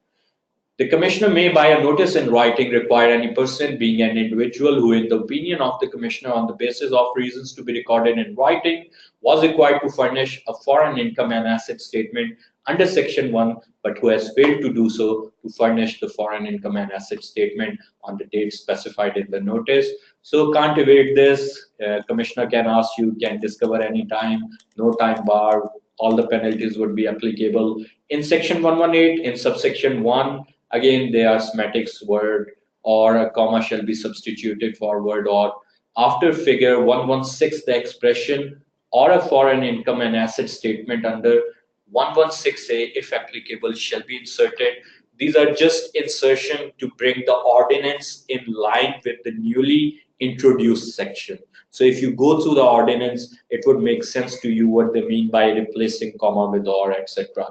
The commissioner may, by a notice in writing, require any person, being an individual who, in the opinion of the commissioner on the basis of reasons to be recorded in writing, was required to furnish a foreign income and asset statement under section 1, but who has failed to do so, to furnish the foreign income and asset statement on the date specified in the notice. So can't evade this. Commissioner can ask you, can discover any time, no time bar, all the penalties would be applicable. In section 118, in subsection 1, again, they are semantics, word or a comma shall be substituted for word or. After figure 116, the expression or a foreign income and asset statement under 116A, if applicable, shall be inserted. These are just insertion to bring the ordinance in line with the newly introduced section. So if you go through the ordinance, it would make sense to you what they mean by replacing comma with or, etc.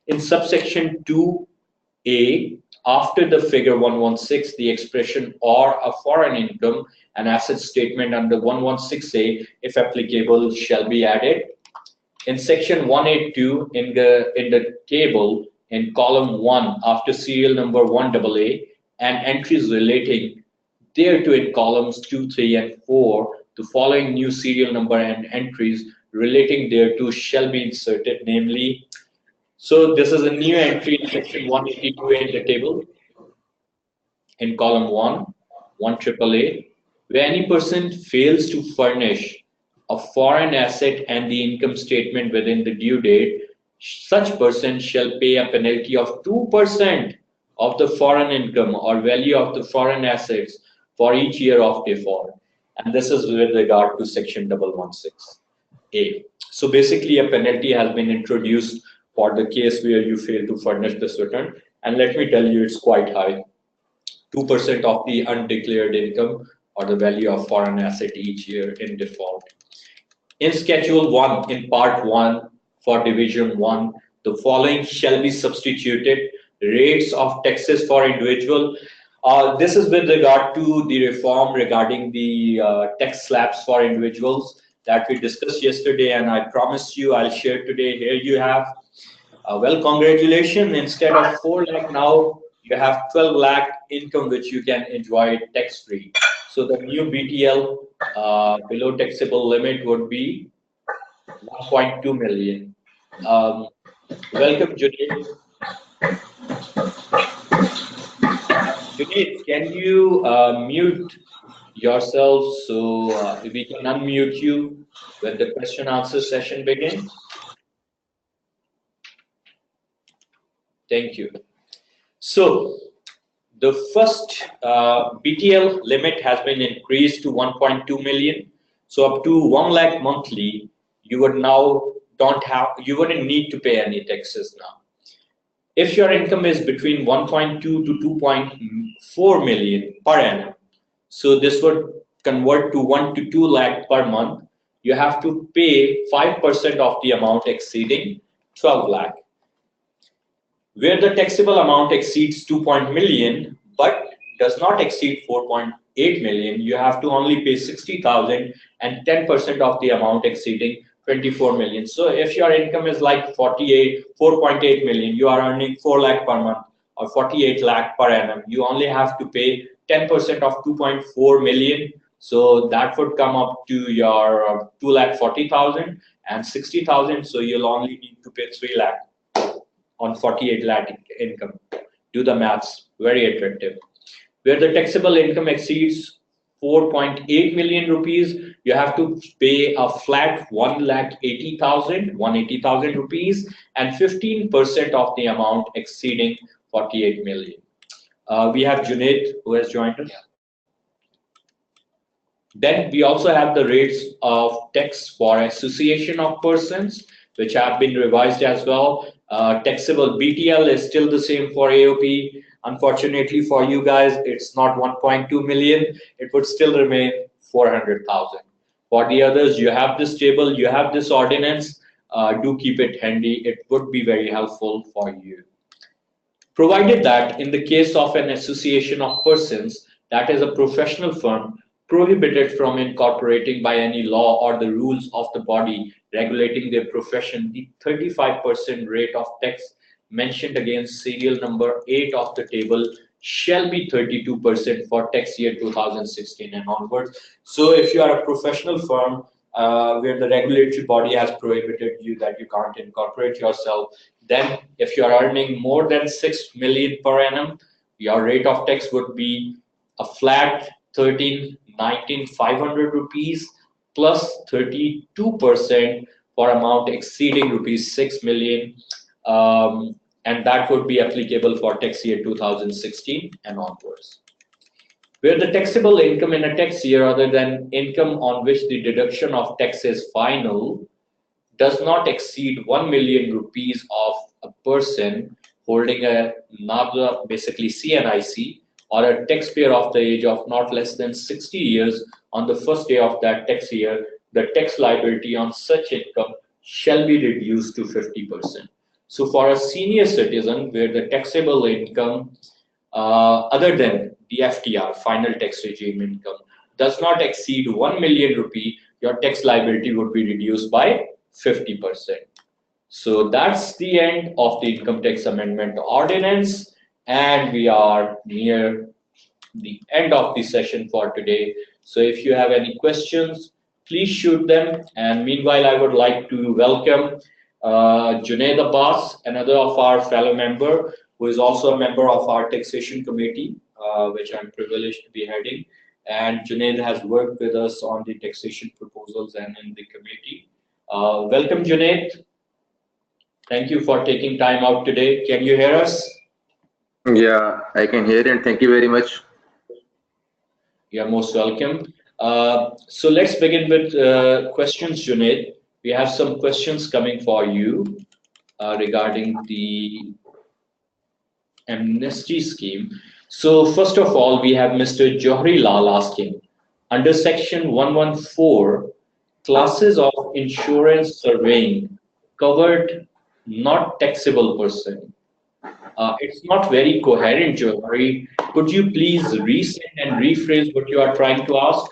In subsection 2A, after the figure 116, the expression or a foreign income and asset statement under 116A, if applicable, shall be added. In section 182, in the table, in column 1, after serial number 1AA, and entries relating thereto in columns 2, 3, and 4, the following new serial number and entries relating thereto shall be inserted, namely, So this is a new entry in section 182 in the table in column 1, 1AAA, where any person fails to furnish a foreign asset and the income statement within the due date, such person shall pay a penalty of 2% of the foreign income or value of the foreign assets for each year of default. And this is with regard to section 116A. So basically a penalty has been introduced for the case where you fail to furnish this return. And let me tell you, it's quite high. 2% of the undeclared income or the value of foreign asset each year in default. In Schedule 1, in Part 1 for Division 1, the following shall be substituted: rates of taxes for individual. This is with regard to the reform regarding the tax slabs for individuals that we discussed yesterday, and I promised you I'll share today. Here you have. Well, congratulations. Instead of 4 lakh now, you have 12 lakh income which you can enjoy tax-free. So the new BTL below taxable limit would be 1.2 million. Welcome, Junaid. Junaid, can you mute yourself so we can unmute you when the question answer session begins? Thank you. So the first BTL limit has been increased to 1.2 million. So up to 1 lakh monthly, you would now you wouldn't need to pay any taxes now. If your income is between 1.2 to 2.4 million per annum, so this would convert to 1 to 2 lakh per month, you have to pay 5% of the amount exceeding 12 lakh. Where the taxable amount exceeds 2 million but does not exceed 4.8 million, you have to only pay 60,000 and 10% of the amount exceeding 24 million. So if your income is like 4.8 million, you are earning 4 lakh per month or 48 lakh per annum, you only have to pay 10% of 2.4 million. So that would come up to your 2,40,000 and 60,000. So you'll only need to pay 3 lakh on 48 lakh income. Do the maths, very attractive. Where the taxable income exceeds 4.8 million rupees, you have to pay a flat 1,80,000 rupees and 15% of the amount exceeding 48 million. We have Junaid who has joined us. Then we also have the rates of tax for association of persons, which have been revised as well. Taxable BTL is still the same for AOP. Unfortunately for you guys, it's not 1.2 million. It would still remain 400,000. For the others, you have this table, you have this ordinance. Do keep it handy. It would be very helpful for you. Provided that in the case of an association of persons, that is a professional firm, prohibited from incorporating by any law or the rules of the body regulating their profession, the 35% rate of tax mentioned against serial number 8 of the table shall be 32% for tax year 2016 and onwards. So if you are a professional firm where the regulatory body has prohibited you that you can't incorporate yourself, then if you are earning more than 6 million per annum, your rate of tax would be a flat 19,500 rupees plus 32% for amount exceeding rupees 6 million, and that would be applicable for tax year 2016 and onwards. Where the taxable income in a tax year other than income on which the deduction of tax is final does not exceed 1 million rupees of a person holding a NABDA, basically CNIC, or a taxpayer of the age of not less than 60 years on the first day of that tax year, the tax liability on such income shall be reduced to 50%. So for a senior citizen where the taxable income other than the FTR, final tax regime income, does not exceed 1 million rupee, your tax liability would be reduced by 50%. So that's the end of the income tax amendment ordinance, and we are near the end of the session for today. So if you have any questions, please shoot them. And meanwhile, I would like to welcome Junaid Abbas, another of our fellow member, who is also a member of our taxation committee, which I'm privileged to be heading. And Junaid has worked with us on the taxation proposals and in the committee. Welcome, Junaid. Thank you for taking time out today. Can you hear us?
Yeah, I can hear and thank you very much.
You're most welcome. So let's begin with questions, Junaid. We have some questions coming for you regarding the amnesty scheme. So first of all, we have Mr. Johri Lal asking, under section 114, classes of insurance surveying covered not taxable person. It's not very coherent, Johari. Could you please resend and rephrase what you are trying to ask?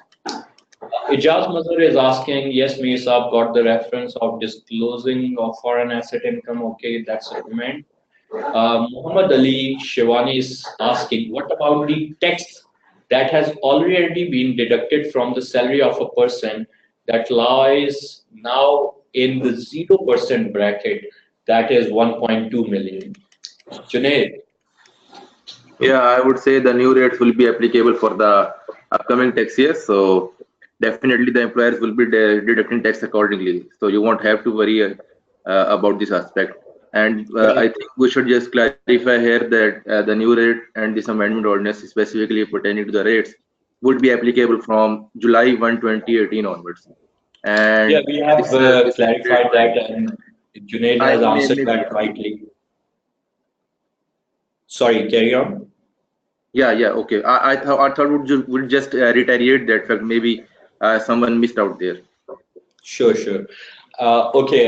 Ijaz Mazhar is asking, yes, Mir Saab got the reference of disclosing of foreign asset income. Okay, that's a comment. Muhammad Ali Shivani is asking, what about the tax that has already been deducted from the salary of a person that lies now in the 0% bracket, that is 1.2 million? Junaid.
Yeah, I would say the new rates will be applicable for the upcoming tax year. So definitely the employers will be deducting tax accordingly. So you won't have to worry about this aspect. And I think we should just clarify here that the new rate and this amendment ordinance specifically pertaining to the rates would be applicable from July 1, 2018 onwards. And
yeah, we have clarified that, and Junaid has answered that rightly. Sorry, carry on.
Yeah, okay. I thought would just reiterate that fact. Maybe someone missed out there.
Sure. Okay.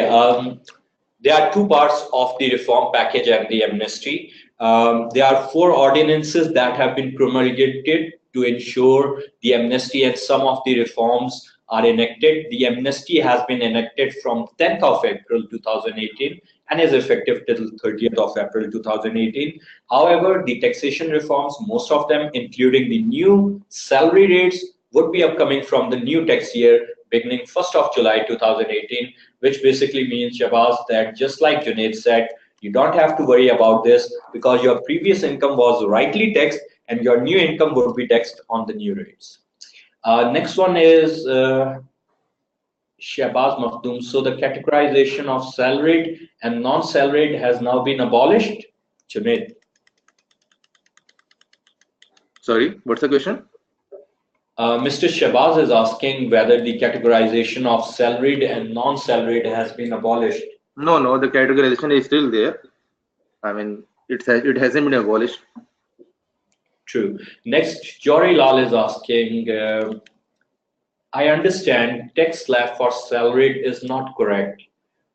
There are two parts of the reform package and the amnesty. There are 4 ordinances that have been promulgated to ensure the amnesty, and some of the reforms are enacted. The amnesty has been enacted from 10th of April 2018 and is effective till 30th of April 2018. However, the taxation reforms, most of them, including the new salary rates, would be upcoming from the new tax year beginning 1st of July 2018, which basically means, Shabazz, that just like Junaid said, you don't have to worry about this because your previous income was rightly taxed and your new income would be taxed on the new rates. Next one is Shahbaz Makhdoom. So the categorization of salaried and non-salaried has now been abolished. Junaid.
Sorry, what's the question?
Mr. Shahbaz is asking whether the categorization of salaried and non-salaried has been abolished.
No, the categorization is still there. I mean, it hasn't been abolished.
True. Next, Jori Lal is asking, I understand tax slab for salaried is not correct.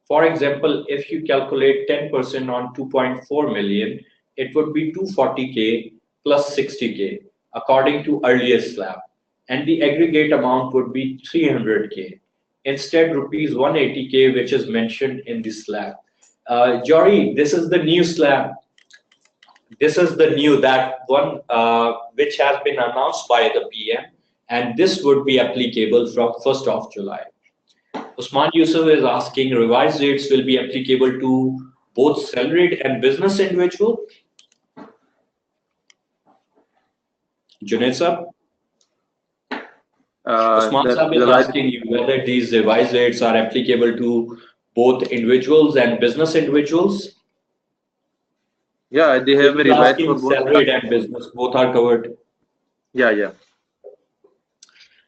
For example, if you calculate 10% on 2.4 million, it would be 240K plus 60K according to earlier slab, and the aggregate amount would be 300K. Instead, rupees 180K, which is mentioned in the slab. Jori, this is the new slab. This is the new, that one which has been announced by the PM, and this would be applicable from 1st of July. Usman Yusuf is asking, revised rates will be applicable to both salaried and business individual. Junaid sir? Usman sir is asking you whether these revised rates are applicable to both individuals and business individuals.
Yeah, they have a revised for both.
Salaried and business, both are covered.
Yeah.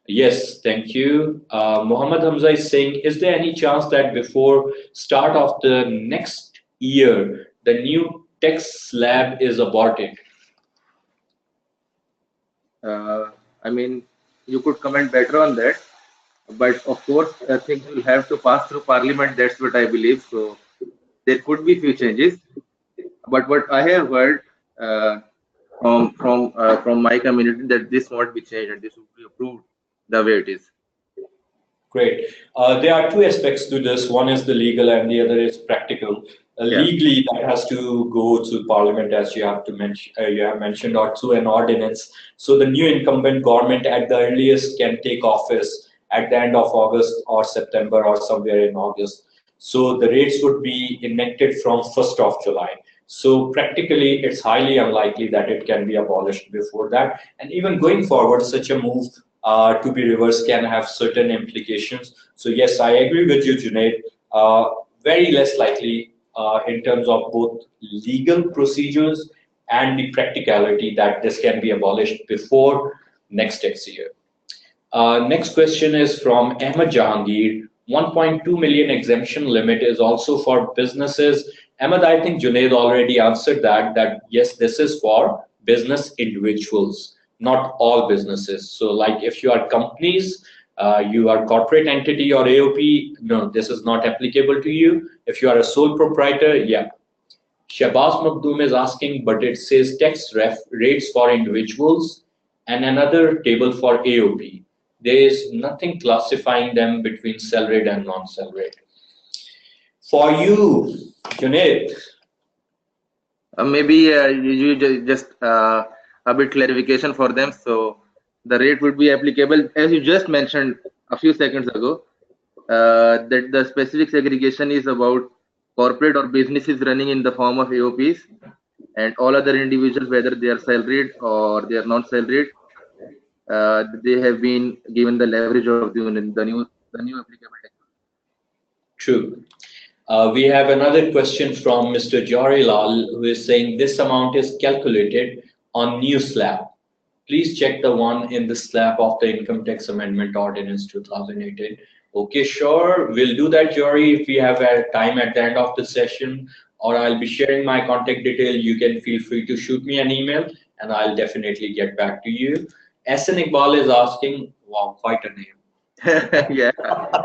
Yes, thank you. Muhammad Hamza is saying, is there any chance that before start of the next year, the new tax slab is aborted?
I mean, you could comment better on that. But of course, things will have to pass through Parliament. That's what I believe. So there could be few changes. But what I have heard from my community that this won't be changed and this will be approved the way it is.
Great. There are two aspects to this. One is the legal and the other is practical. Legally, that has to go to Parliament, as you have mentioned, or through an ordinance. So the new incumbent government at the earliest can take office at the end of August or September or somewhere in August. So the rates would be enacted from 1st of July. So practically, it's highly unlikely that it can be abolished before that. And even going forward, such a move to be reversed can have certain implications. So yes, I agree with you, Junaid. Very less likely in terms of both legal procedures and the practicality that this can be abolished before next tax year. Next question is from Ahmed Jahangir. 1.2 million exemption limit is also for businesses. Ahmed, I think Junaid already answered that yes, this is for business individuals, not all businesses. So like if you are companies, you are corporate entity or AOP, no, this is not applicable to you. If you are a sole proprietor, yeah. Shabazz Makhdoom is asking, but it says tax rates for individuals and another table for AOP. There is nothing classifying them between salaried and non-salaried. For you, Junaid.
Maybe you just a bit clarification for them. So the rate would be applicable, as you just mentioned a few seconds ago, that the specific segregation is about corporate or businesses running in the form of AOPs, and all other individuals, whether they are salaried or they are non-salaried, they have been given the leverage of the new applicable tax.
True. We have another question from Mr. Jawaharlal, who is saying this amount is calculated on new slab. Please check the one in the slab of the Income Tax Amendment Ordinance 2018. Okay, sure. We'll do that, Jory, if we have time at the end of the session, or I'll be sharing my contact detail. You can feel free to shoot me an email and I'll definitely get back to you. SN Iqbal is asking, wow, quite a name.
Yeah,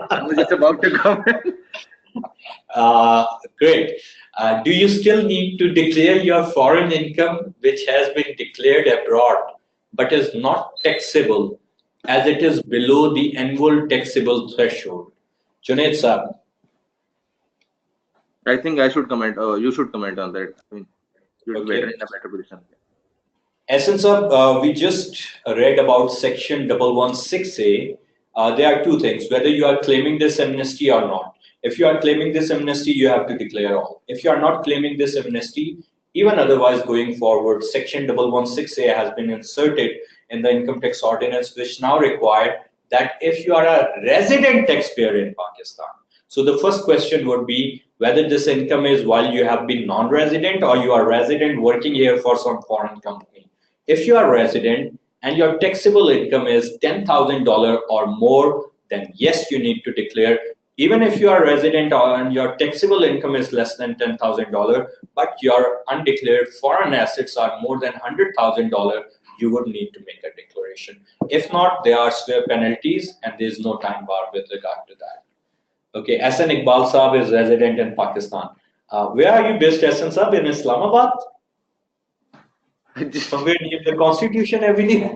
I was just about to comment.
Great. Do you still need to declare your foreign income, which has been declared abroad, but is not taxable, as it is below the annual taxable threshold? Junaid sir.
I think I should comment. You should comment on that. I mean, you're
Okay.
better in a better position.
Essence of, we just read about section 116A. There are two things, whether you are claiming this amnesty or not. If you are claiming this amnesty, you have to declare all. If you are not claiming this amnesty, even otherwise going forward, section 116A has been inserted in the income tax ordinance, which now require that if you are a resident taxpayer in Pakistan. So the first question would be whether this income is while you have been non-resident or you are resident working here for some foreign company. If you are resident and your taxable income is $10,000 or more, then yes, you need to declare. Even if you are resident and your taxable income is less than $10,000, but your undeclared foreign assets are more than $100,000, you would need to make a declaration. If not, there are severe penalties and there is no time bar with regard to that. Okay, SN Iqbal Saab is resident in Pakistan. Where are you based, SN Saab? In Islamabad? Somewhere near the Constitution Avenue?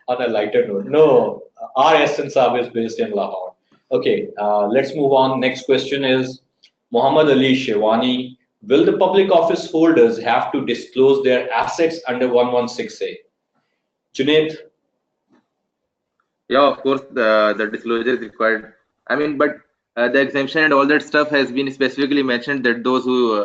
On a lighter note, no, our SN Saab is based in Lahore. Okay, let's move on. Next question is Muhammad Ali Shewani. Will the public office holders have to disclose their assets under 116A? Junaid?
Yeah, of course, the disclosure is required. I mean, but the exemption and all that stuff has been specifically mentioned that those who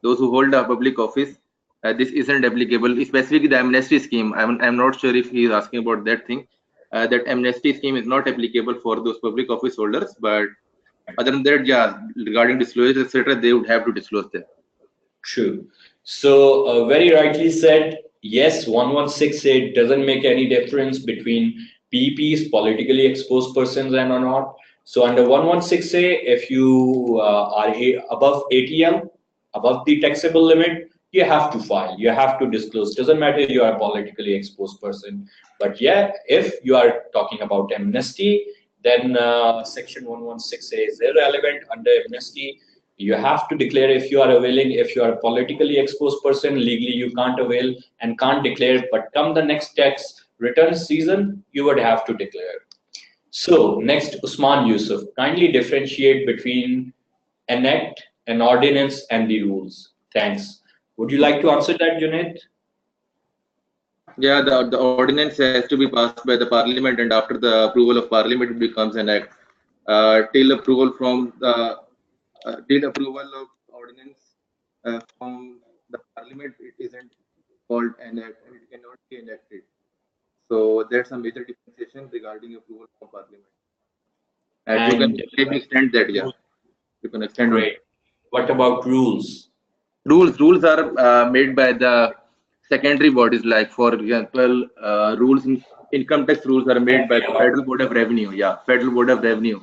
hold a public office, this isn't applicable. Specifically, the amnesty scheme. I'm not sure if he is asking about that thing. That amnesty scheme is not applicable for those public office holders. But other than that, yeah, regarding disclosure, etc., they would have to disclose them.
True. So very rightly said. Yes, 116A doesn't make any difference between PEPs, politically exposed persons, and or not. So under 116A, if you are above ATL, above the taxable limit, you have to file, you have to disclose. Doesn't matter you are a politically exposed person. But yeah, if you are talking about amnesty, then section 116A is irrelevant. Under amnesty, you have to declare if you are availing. If you are a politically exposed person, legally you can't avail and can't declare, but come the next tax return season, you would have to declare. So next, Usman Yusuf, kindly differentiate between an act, an ordinance, and the rules. Thanks. Would you like to answer that, Junaid?
Yeah, the ordinance has to be passed by the parliament, and after the approval of parliament, it becomes an act. till approval from the till approval of ordinance from the parliament, it isn't called an act and it cannot be enacted. So that's a major differentiation regarding approval from parliament. And you can
And
maybe extend that, yeah. You can extend on
great. What about rules?
rules are made by the secondary bodies. Like for example, rules income tax rules are made by the Federal Board of Revenue. Yeah, Federal Board of Revenue.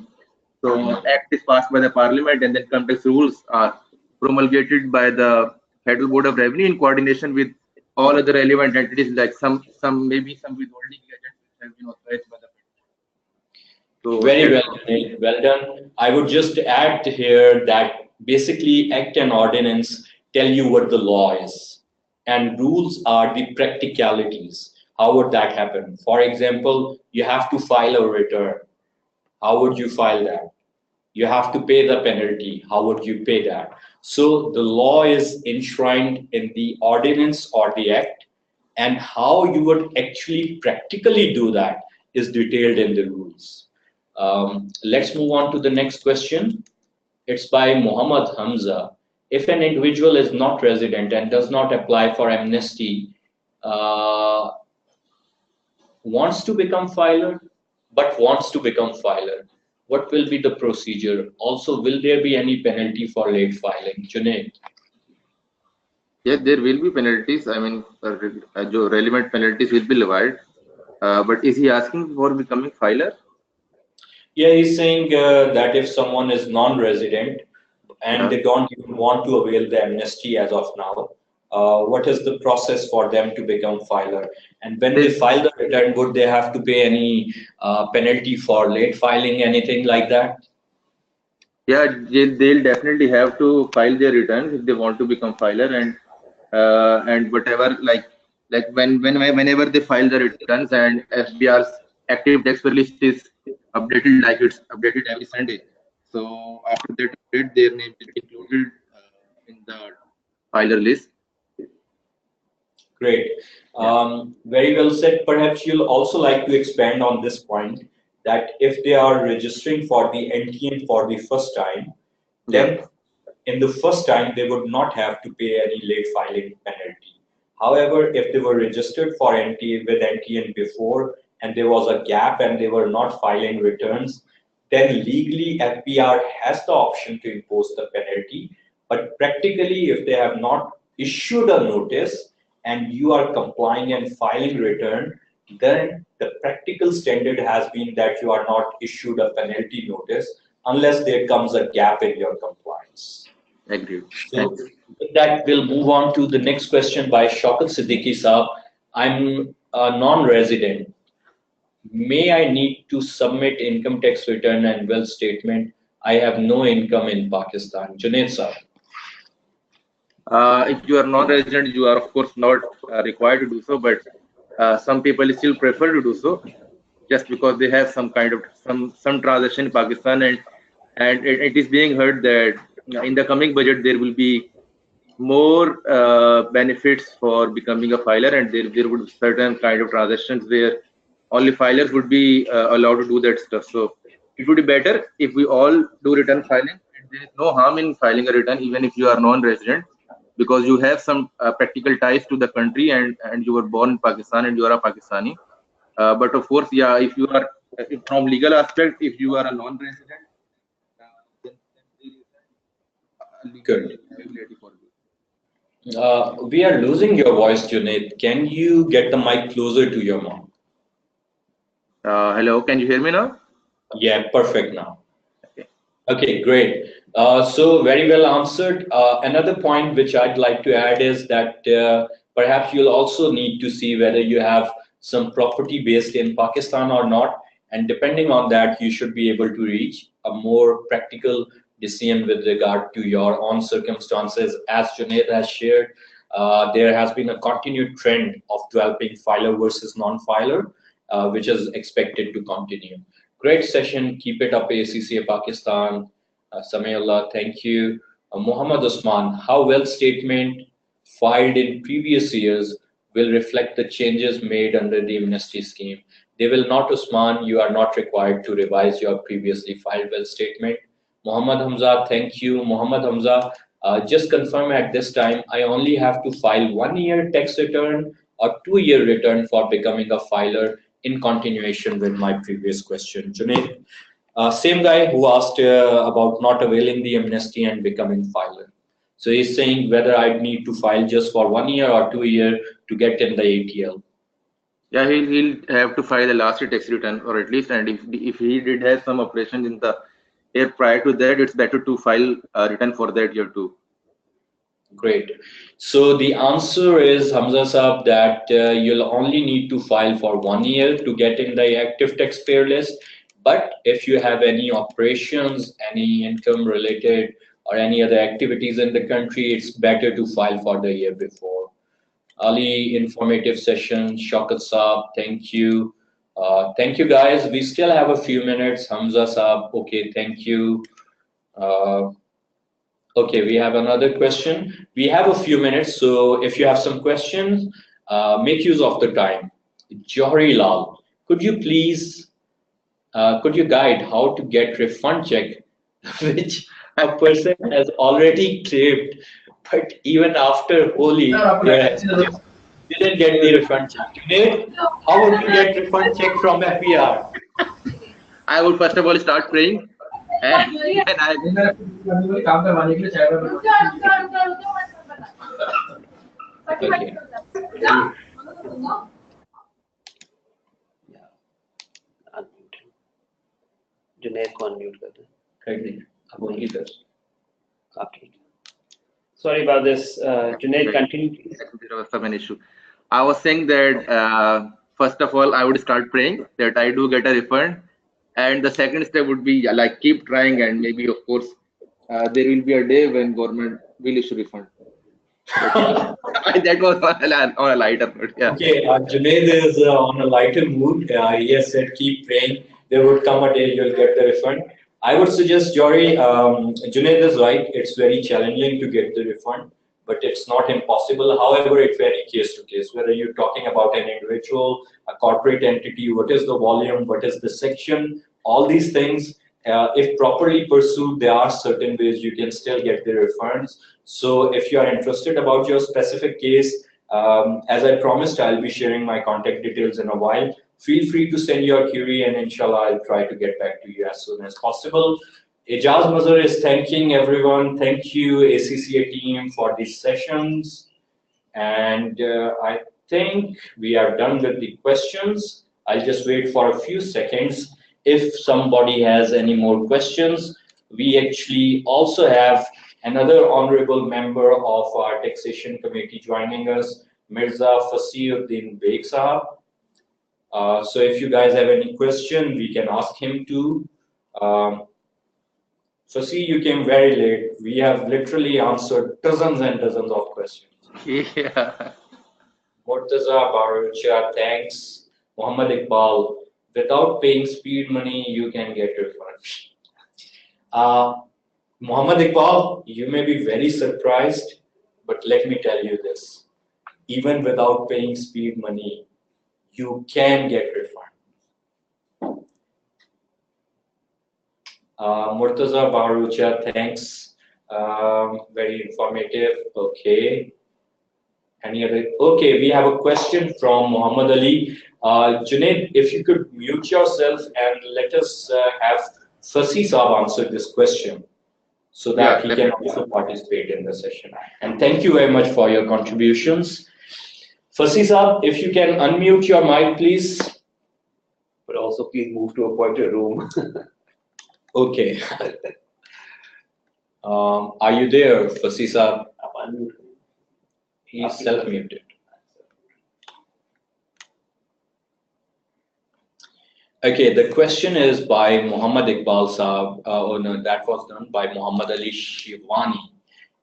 So act is passed by the parliament, and then income tax rules are promulgated by the Federal Board of Revenue in coordination with all other relevant entities, like some maybe some withholding agents which have been authorized by the so
Very well, Junaid. Well done. I would just add here that basically Act and Ordinance tell you what the law is, and rules are the practicalities. How would that happen? For example, you have to file a return. How would you file that? You have to pay the penalty. How would you pay that? So the law is enshrined in the ordinance or the act, and how you would actually practically do that is detailed in the rules. Let's move on to the next question. It's by Muhammad Hamza. If an individual is not resident and does not apply for amnesty, uh, wants to become filer, but wants to become filer, what will be the procedure? Also, will there be any penalty for late filing? Junaid.
yes, there will be penalties. I mean, relevant penalties will be levied. But is he asking for becoming filer?
Yeah, he's saying that if someone is non-resident and they don't even want to avail the amnesty as of now, what is the process for them to become filer? And when they file the return, would they have to pay any penalty for late filing, anything like that?
Yeah, they'll definitely have to file their returns if they want to become filer, and whatever whenever they file the returns and FBR's active tax list is updated, like it's updated every Sunday. So after that update, their name will be included in the filer list.
Great. Very well said. Perhaps you'll also like to expand on this point that if they are registering for the NTN for the first time, then in the first time they would not have to pay any late filing penalty. However, if they were registered for NTA with NTN before and there was a gap and they were not filing returns, then legally FBR has the option to impose the penalty. But practically, if they have not issued a notice and you are complying and filing return, then the practical standard has been that you are not issued a penalty notice unless there comes a gap in your compliance.
Agreed.
So with that, we'll move on to the next question by Shaukat Siddiqui Saab. I'm a non-resident. May I need to submit income tax return and wealth statement? I have no income in Pakistan. Junaid Saab.
If you are non-resident, you are of course not required to do so, but some people still prefer to do so, just because they have some kind of some transaction in Pakistan, and it is being heard that in the coming budget there will be more benefits for becoming a filer, and there would be certain kind of transactions where only filers would be allowed to do that stuff. So it would be better if we all do return filing. And there is no harm in filing a return even if you are non-resident, because you have some practical ties to the country, and you were born in Pakistan and you are a Pakistani. But of course, yeah, if you are from legal aspect, if you are a non-resident, then there is a legal
Good.
ability for you.
We are losing your voice, Junaid. Can you get the mic closer to your mouth?
Hello, can you hear me now?
Yeah, perfect now.
Okay.
Okay, great. So very well answered. Another point which I'd like to add is that perhaps you'll also need to see whether you have some property based in Pakistan or not. And depending on that, you should be able to reach a more practical decision with regard to your own circumstances. As Junaid has shared, there has been a continued trend of developing filer versus non-filer, which is expected to continue. Great session. Keep it up, ACCA Pakistan. Samiullah, thank you. Muhammad Usman, how wealth statement filed in previous years will reflect the changes made under the amnesty scheme? They will not, Usman. You are not required to revise your previously filed bill statement. Muhammad Hamza, thank you. Muhammad Hamza, just confirm at this time, I only have to file 1 year tax return or 2 year return for becoming a filer, in continuation with my previous question. Junaid, same guy who asked about not availing the amnesty and becoming filer. So he's saying whether I need to file just for 1 year or 2 year to get in the ATL.
Yeah, he'll have to file the last year tax return, or at least, and if he did have some operations in the year prior to that, it's better to file a return for that year too.
Great. So the answer is, Hamza Saab, that you'll only need to file for 1 year to get in the active taxpayer list. But if you have any operations, any income related, or any other activities in the country, it's better to file for the year before. Ali, informative session. Shaukat Saab, thank you. Thank you, guys. We still have a few minutes. Hamza Saab, okay, thank you. Okay, we have another question. We have a few minutes, so if you have some questions, make use of the time. Johari Lal, could you please, could you guide how to get refund check, which a person has already claimed, but even after Holi, didn't get the refund check. Today, how would you get refund check from FBR?
I would first of all start praying, and I
Okay.
Junaid को unmute कर दें.
Correctly. अब वही कर.
Okay. Sorry about this. Junaid, continue, please.
There was some issue. I was saying that first of all, I would start praying that I do get a refund, and the second step would be like keep trying, and maybe of course there will be a day when government will issue refund. That was on a lighter note. Yeah.
Okay, Junaid is on a lighter mood. He has said keep praying. There would come a day you'll get the refund. I would suggest, Jory, Junaid is right. It's very challenging to get the refund, but it's not impossible. However, it varies case to case. Whether you're talking about an individual, a corporate entity, what is the volume, what is the section, all these things, if properly pursued, there are certain ways you can still get the refunds. So if you are interested about your specific case, as I promised, I'll be sharing my contact details in a while. Feel free to send your query, and inshallah, I'll try to get back to you as soon as possible. Ijaz Mazhar is thanking everyone. Thank you, ACCA team, for these sessions. And I think we are done with the questions. I'll just wait for a few seconds. If somebody has any more questions, we actually also have another honorable member of our taxation committee joining us, Mirza Fasiuddin Beg Sahab. So if you guys have any question, we can ask him too. Fasi, you came very late. We have literally answered dozens and dozens of questions.
Yeah.
Murtaza Barucha, thanks. Muhammad Iqbal, without paying speed money, you can get refund. Muhammad Iqbal, you may be very surprised, but let me tell you this. Even without paying speed money, you can get refund. Murtaza Barucha, thanks. Very informative. Okay. Any other? Okay, we have a question from Muhammad Ali. Junaid, if you could mute yourself and let us have Fasi Saab answer this question so that he can also participate in the session. And thank you very much for your contributions. Fasi Saab, if you can unmute your mic, please.
But also, please move to a quieter room.
Okay. Are you there, Fasi Saab? He's self-muted. Okay, the question is by Muhammad Iqbal Saab. Oh no, that was done by Muhammad Ali Shivani.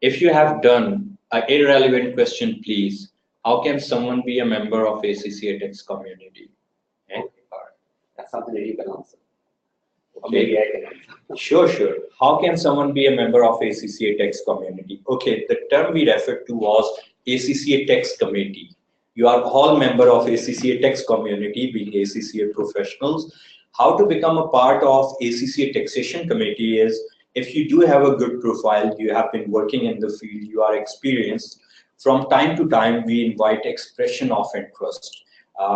If you have done an irrelevant question, please. How can someone be a member of ACCA tax community? Okay.
That's something that you can answer. Or
Okay.
maybe I can answer.
Sure. How can someone be a member of ACCA tax community? Okay, the term we referred to was ACCA tax committee. You are all member of ACCA tax community, being ACCA professionals. How to become a part of ACCA taxation committee is, if you do have a good profile, you have been working in the field, you are experienced, from time to time, we invite expression of interest.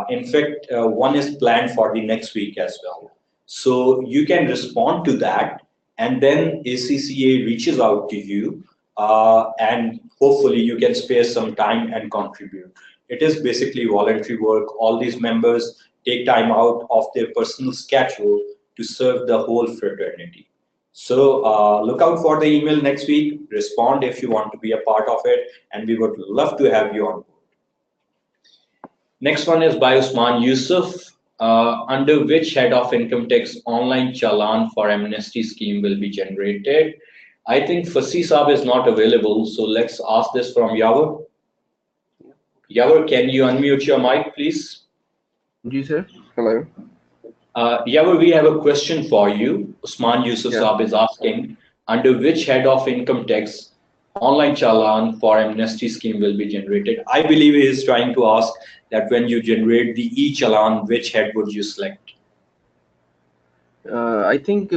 In fact, one is planned for the next week as well. So you can respond to that, and then ACCA reaches out to you, and hopefully you can spare some time and contribute. It is basically voluntary work. All these members take time out of their personal schedule to serve the whole fraternity. So look out for the email next week, respond if you want to be a part of it, and we would love to have you on board. Next one is by Usman Yusuf. Under which head of income tax online challan for amnesty scheme will be generated? I think Fasi Saab is not available, so let's ask this from Yawar. Yawar, can you unmute your mic, please?
जी sir. Hello.
Yawar, we have a question for you. Usman Yusuf Saab is asking, under which head of income tax online challan for amnesty scheme will be generated? I believe he is trying to ask that when you generate the e-challan, which head would you select?
I think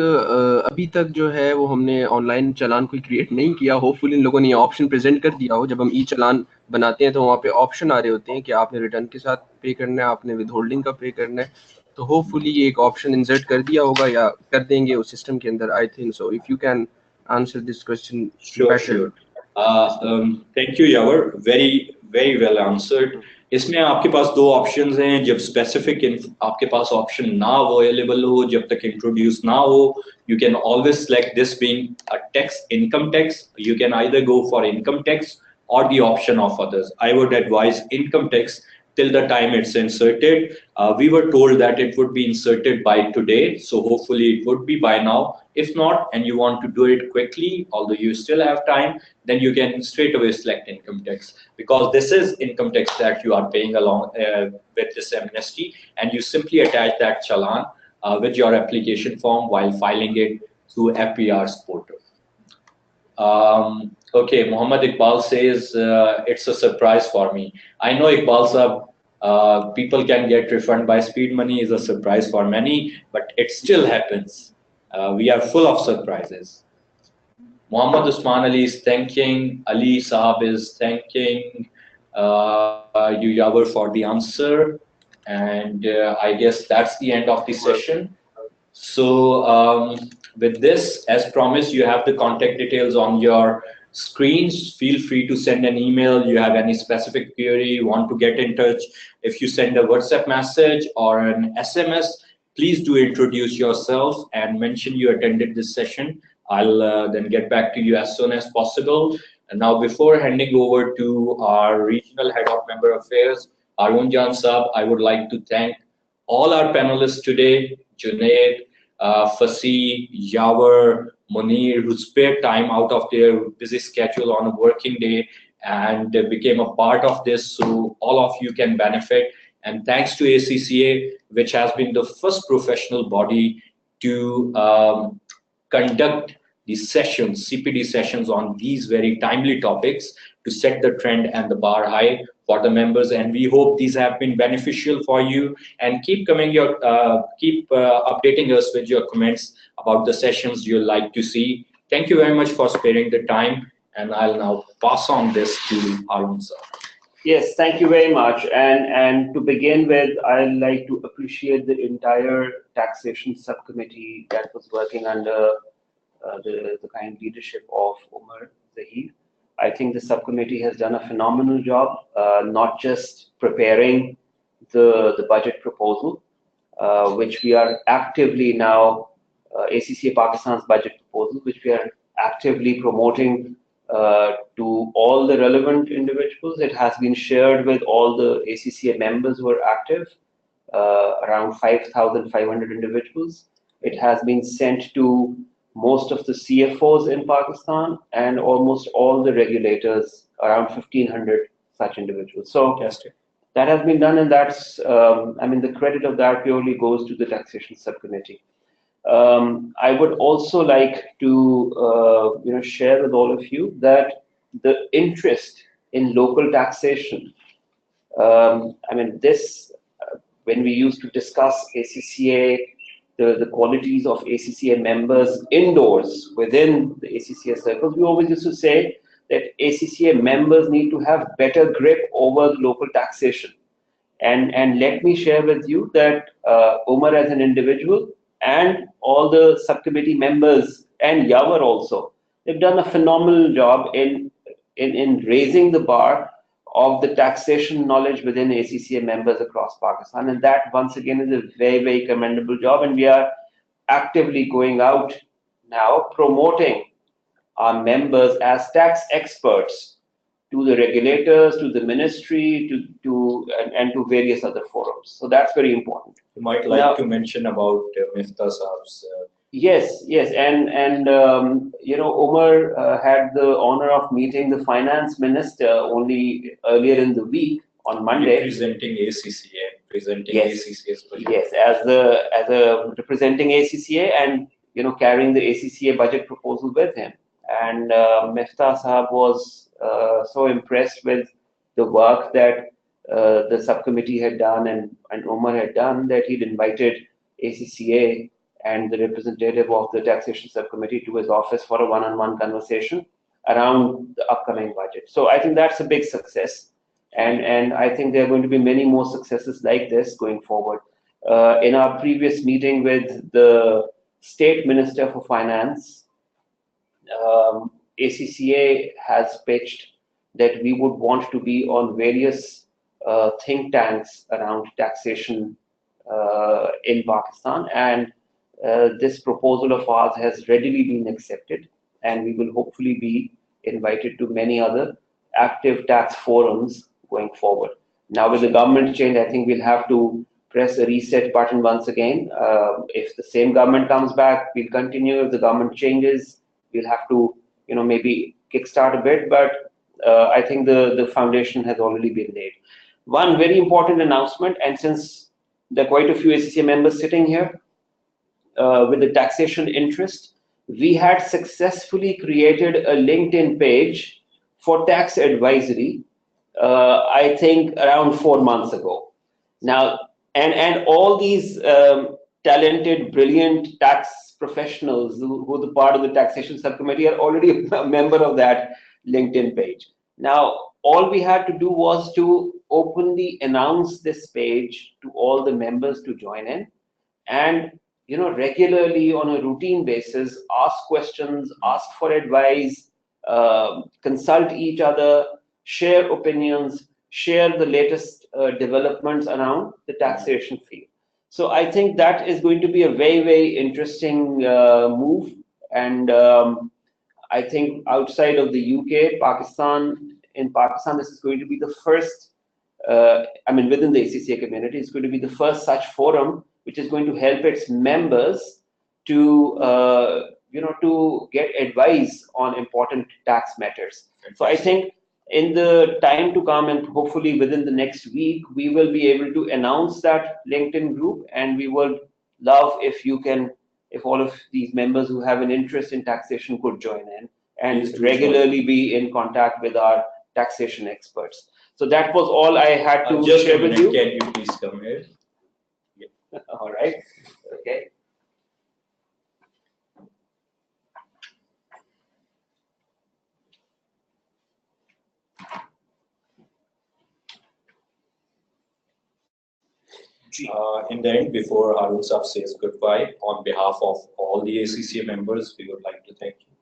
अभी तक जो है वो हमने online चालान कोई create नहीं किया. Hopefully इन लोगों ने ये ऑप्शन प्रेजेंट कर दिया हो. जब हम ई चालान बनाते हैं तो वहाँ पे ऑप्शन आ रहे होते हैं कि आपने रिटर्न के साथ पे करना है, आपने विद होल्डिंग का पे करना है. तो होपफुली ये एक ऑप्शन इंसर्ट कर दिया होगा या कर देंगे उस सिस्टम के अंदर. I think so. If you can answer this question.
Sure. Thank you, Yawar. Very well answered. इसमें आपके पास दो ऑप्शंस हैं. जब स्पेसिफिक आपके पास ऑप्शन ना अवेलेबल हो, जब तक इंट्रोड्यूस ना हो, you can always select this being a tax, income tax. You can either go for income tax or the option of others. I would advise income tax till the time it's inserted. We were told that it would be inserted by today, so hopefully it would be by now. If not, and you want to do it quickly, although you still have time, then you can straight away select income tax, because this is income tax that you are paying along with this amnesty, and you simply attach that challan with your application form while filing it through FPR's portal. Okay, Muhammad Iqbal says it's a surprise for me. I know, Iqbal sahab, people can get refund by speed money is a surprise for many, but it still happens. We are full of surprises. Muhammad Usman Ali is thanking, Ali Saab is thanking you, Yawar, for the answer. And I guess that's the end of the session. So with this, as promised, you have the contact details on your screens. Feel free to send an email. You have any specific query, you want to get in touch. If you send a WhatsApp message or an SMS, please do introduce yourself and mention you attended this session. I'll then get back to you as soon as possible. And now, before handing over to our regional head of member affairs, Arun Jan Saab, I would like to thank all our panelists today, Junaid, Fasi, Yawar, Munir, who spared time out of their busy schedule on a working day and became a part of this, so all of you can benefit. And thanks to ACCA, which has been the first professional body to conduct these sessions, CPD sessions on these very timely topics, to set the trend and the bar high for the members. And we hope these have been beneficial for you. And keep coming updating us with your comments about the sessions you'd like to see. Thank you very much for sparing the time. And I'll now pass on this to Arun sir.
Yes, thank you very much. And to begin with, I'd like to appreciate the entire taxation subcommittee that was working under the kind leadership of Umar Zahir. I think the subcommittee has done a phenomenal job, not just preparing the budget proposal, which we are actively now, ACCA Pakistan's budget proposal, which we are actively promoting to all the relevant individuals. It has been shared with all the ACCA members who are active, around 5,500 individuals. It has been sent to most of the CFOs in Pakistan and almost all the regulators, around 1,500 such individuals. So that has been done, and that's, the credit of that purely goes to the taxation subcommittee. I would also like to share with all of you that the interest in local taxation I mean, this, when we used to discuss ACCA, the qualities of ACCA members indoors within the ACCA circles, we always used to say that ACCA members need to have better grip over the local taxation. And let me share with you that Omar as an individual and all the subcommittee members and Yawar also, they've done a phenomenal job in raising the bar of the taxation knowledge within ACCA members across Pakistan. And that once again is a very, very commendable job. And we are actively going out now promoting our members as tax experts to the regulators, to the ministry, and to various other forums. So that's very important.
You might like to mention about Miftah Saab's.
Yes, and you know, Omar had the honor of meeting the finance minister only earlier in the week on Monday.
Representing ACCA, presenting
Yes.
ACCA's budget.
Yes, as a representing ACCA and you know carrying the ACCA budget proposal with him. And Miftah Saab was so impressed with the work that the subcommittee had done and Omar had done that he'd invited ACCA and the representative of the taxation subcommittee to his office for a one-on-one conversation around the upcoming budget. So I think that's a big success. And I think there are going to be many more successes like this going forward. In our previous meeting with the State Minister for Finance, ACCA has pitched that we would want to be on various think tanks around taxation in Pakistan, and this proposal of ours has readily been accepted, and we will hopefully be invited to many other active tax forums going forward. Now with the government change, I think we'll have to press a reset button once again. If the same government comes back, we'll continue. If the government changes, we'll have to, you know, maybe kickstart a bit, but I think the foundation has already been laid. One very important announcement, and since there are quite a few ACCA members sitting here, with the taxation interest, we had successfully created a LinkedIn page for tax advisory, I think around 4 months ago. Now, and all these talented, brilliant tax professionals who are the part of the taxation subcommittee are already a member of that LinkedIn page. Now, all we had to do was to openly announce this page to all the members to join in, and you know, regularly on a routine basis, ask questions, ask for advice, consult each other, share opinions, share the latest developments around the taxation field. So I think that is going to be a very, very interesting move. And I think outside of the UK, in Pakistan, this is going to be the first, I mean, within the ACCA community, it's going to be the first such forum which is going to help its members to, you know, to get advice on important tax matters. So I think in the time to come, and hopefully within the next week, we will be able to announce that LinkedIn group, and we would love if you can, if all of these members who have an interest in taxation could join in and regularly be in contact with our taxation experts. So that was all I had to share with you.
Can you please come here?
All right. Okay.
In the end, before Harun Saab says goodbye, on behalf of all the ACCA members, we would like to thank you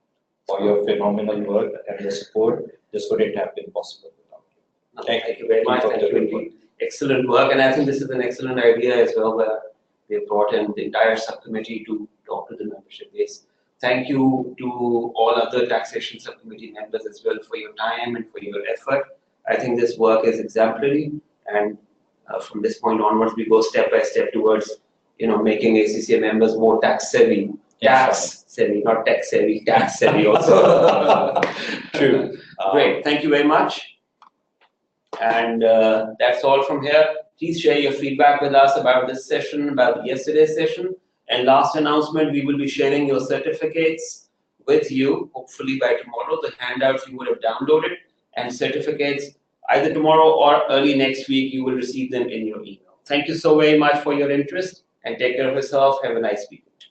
for your phenomenal work and the support. This wouldn't have been possible without you.
Thank you very much. Thank you indeed. Excellent work, and I think this is an excellent idea as well, where we have brought in the entire subcommittee to talk to the membership base. Thank you to all other taxation subcommittee members as well for your time and for your effort. I think this work is exemplary, and from this point onwards, we go step by step towards, you know, making ACCA members more tax savvy. Tax savvy, not tech savvy, tax savvy also.
True.
Great. Thank you very much. And that's all from here. Please share your feedback with us about this session, about yesterday's session. And last announcement, we will be sharing your certificates with you, hopefully by tomorrow. The handouts you would have downloaded and certificates either tomorrow or early next week, you will receive them in your email. Thank you so very much for your interest, and take care of yourself. Have a nice weekend.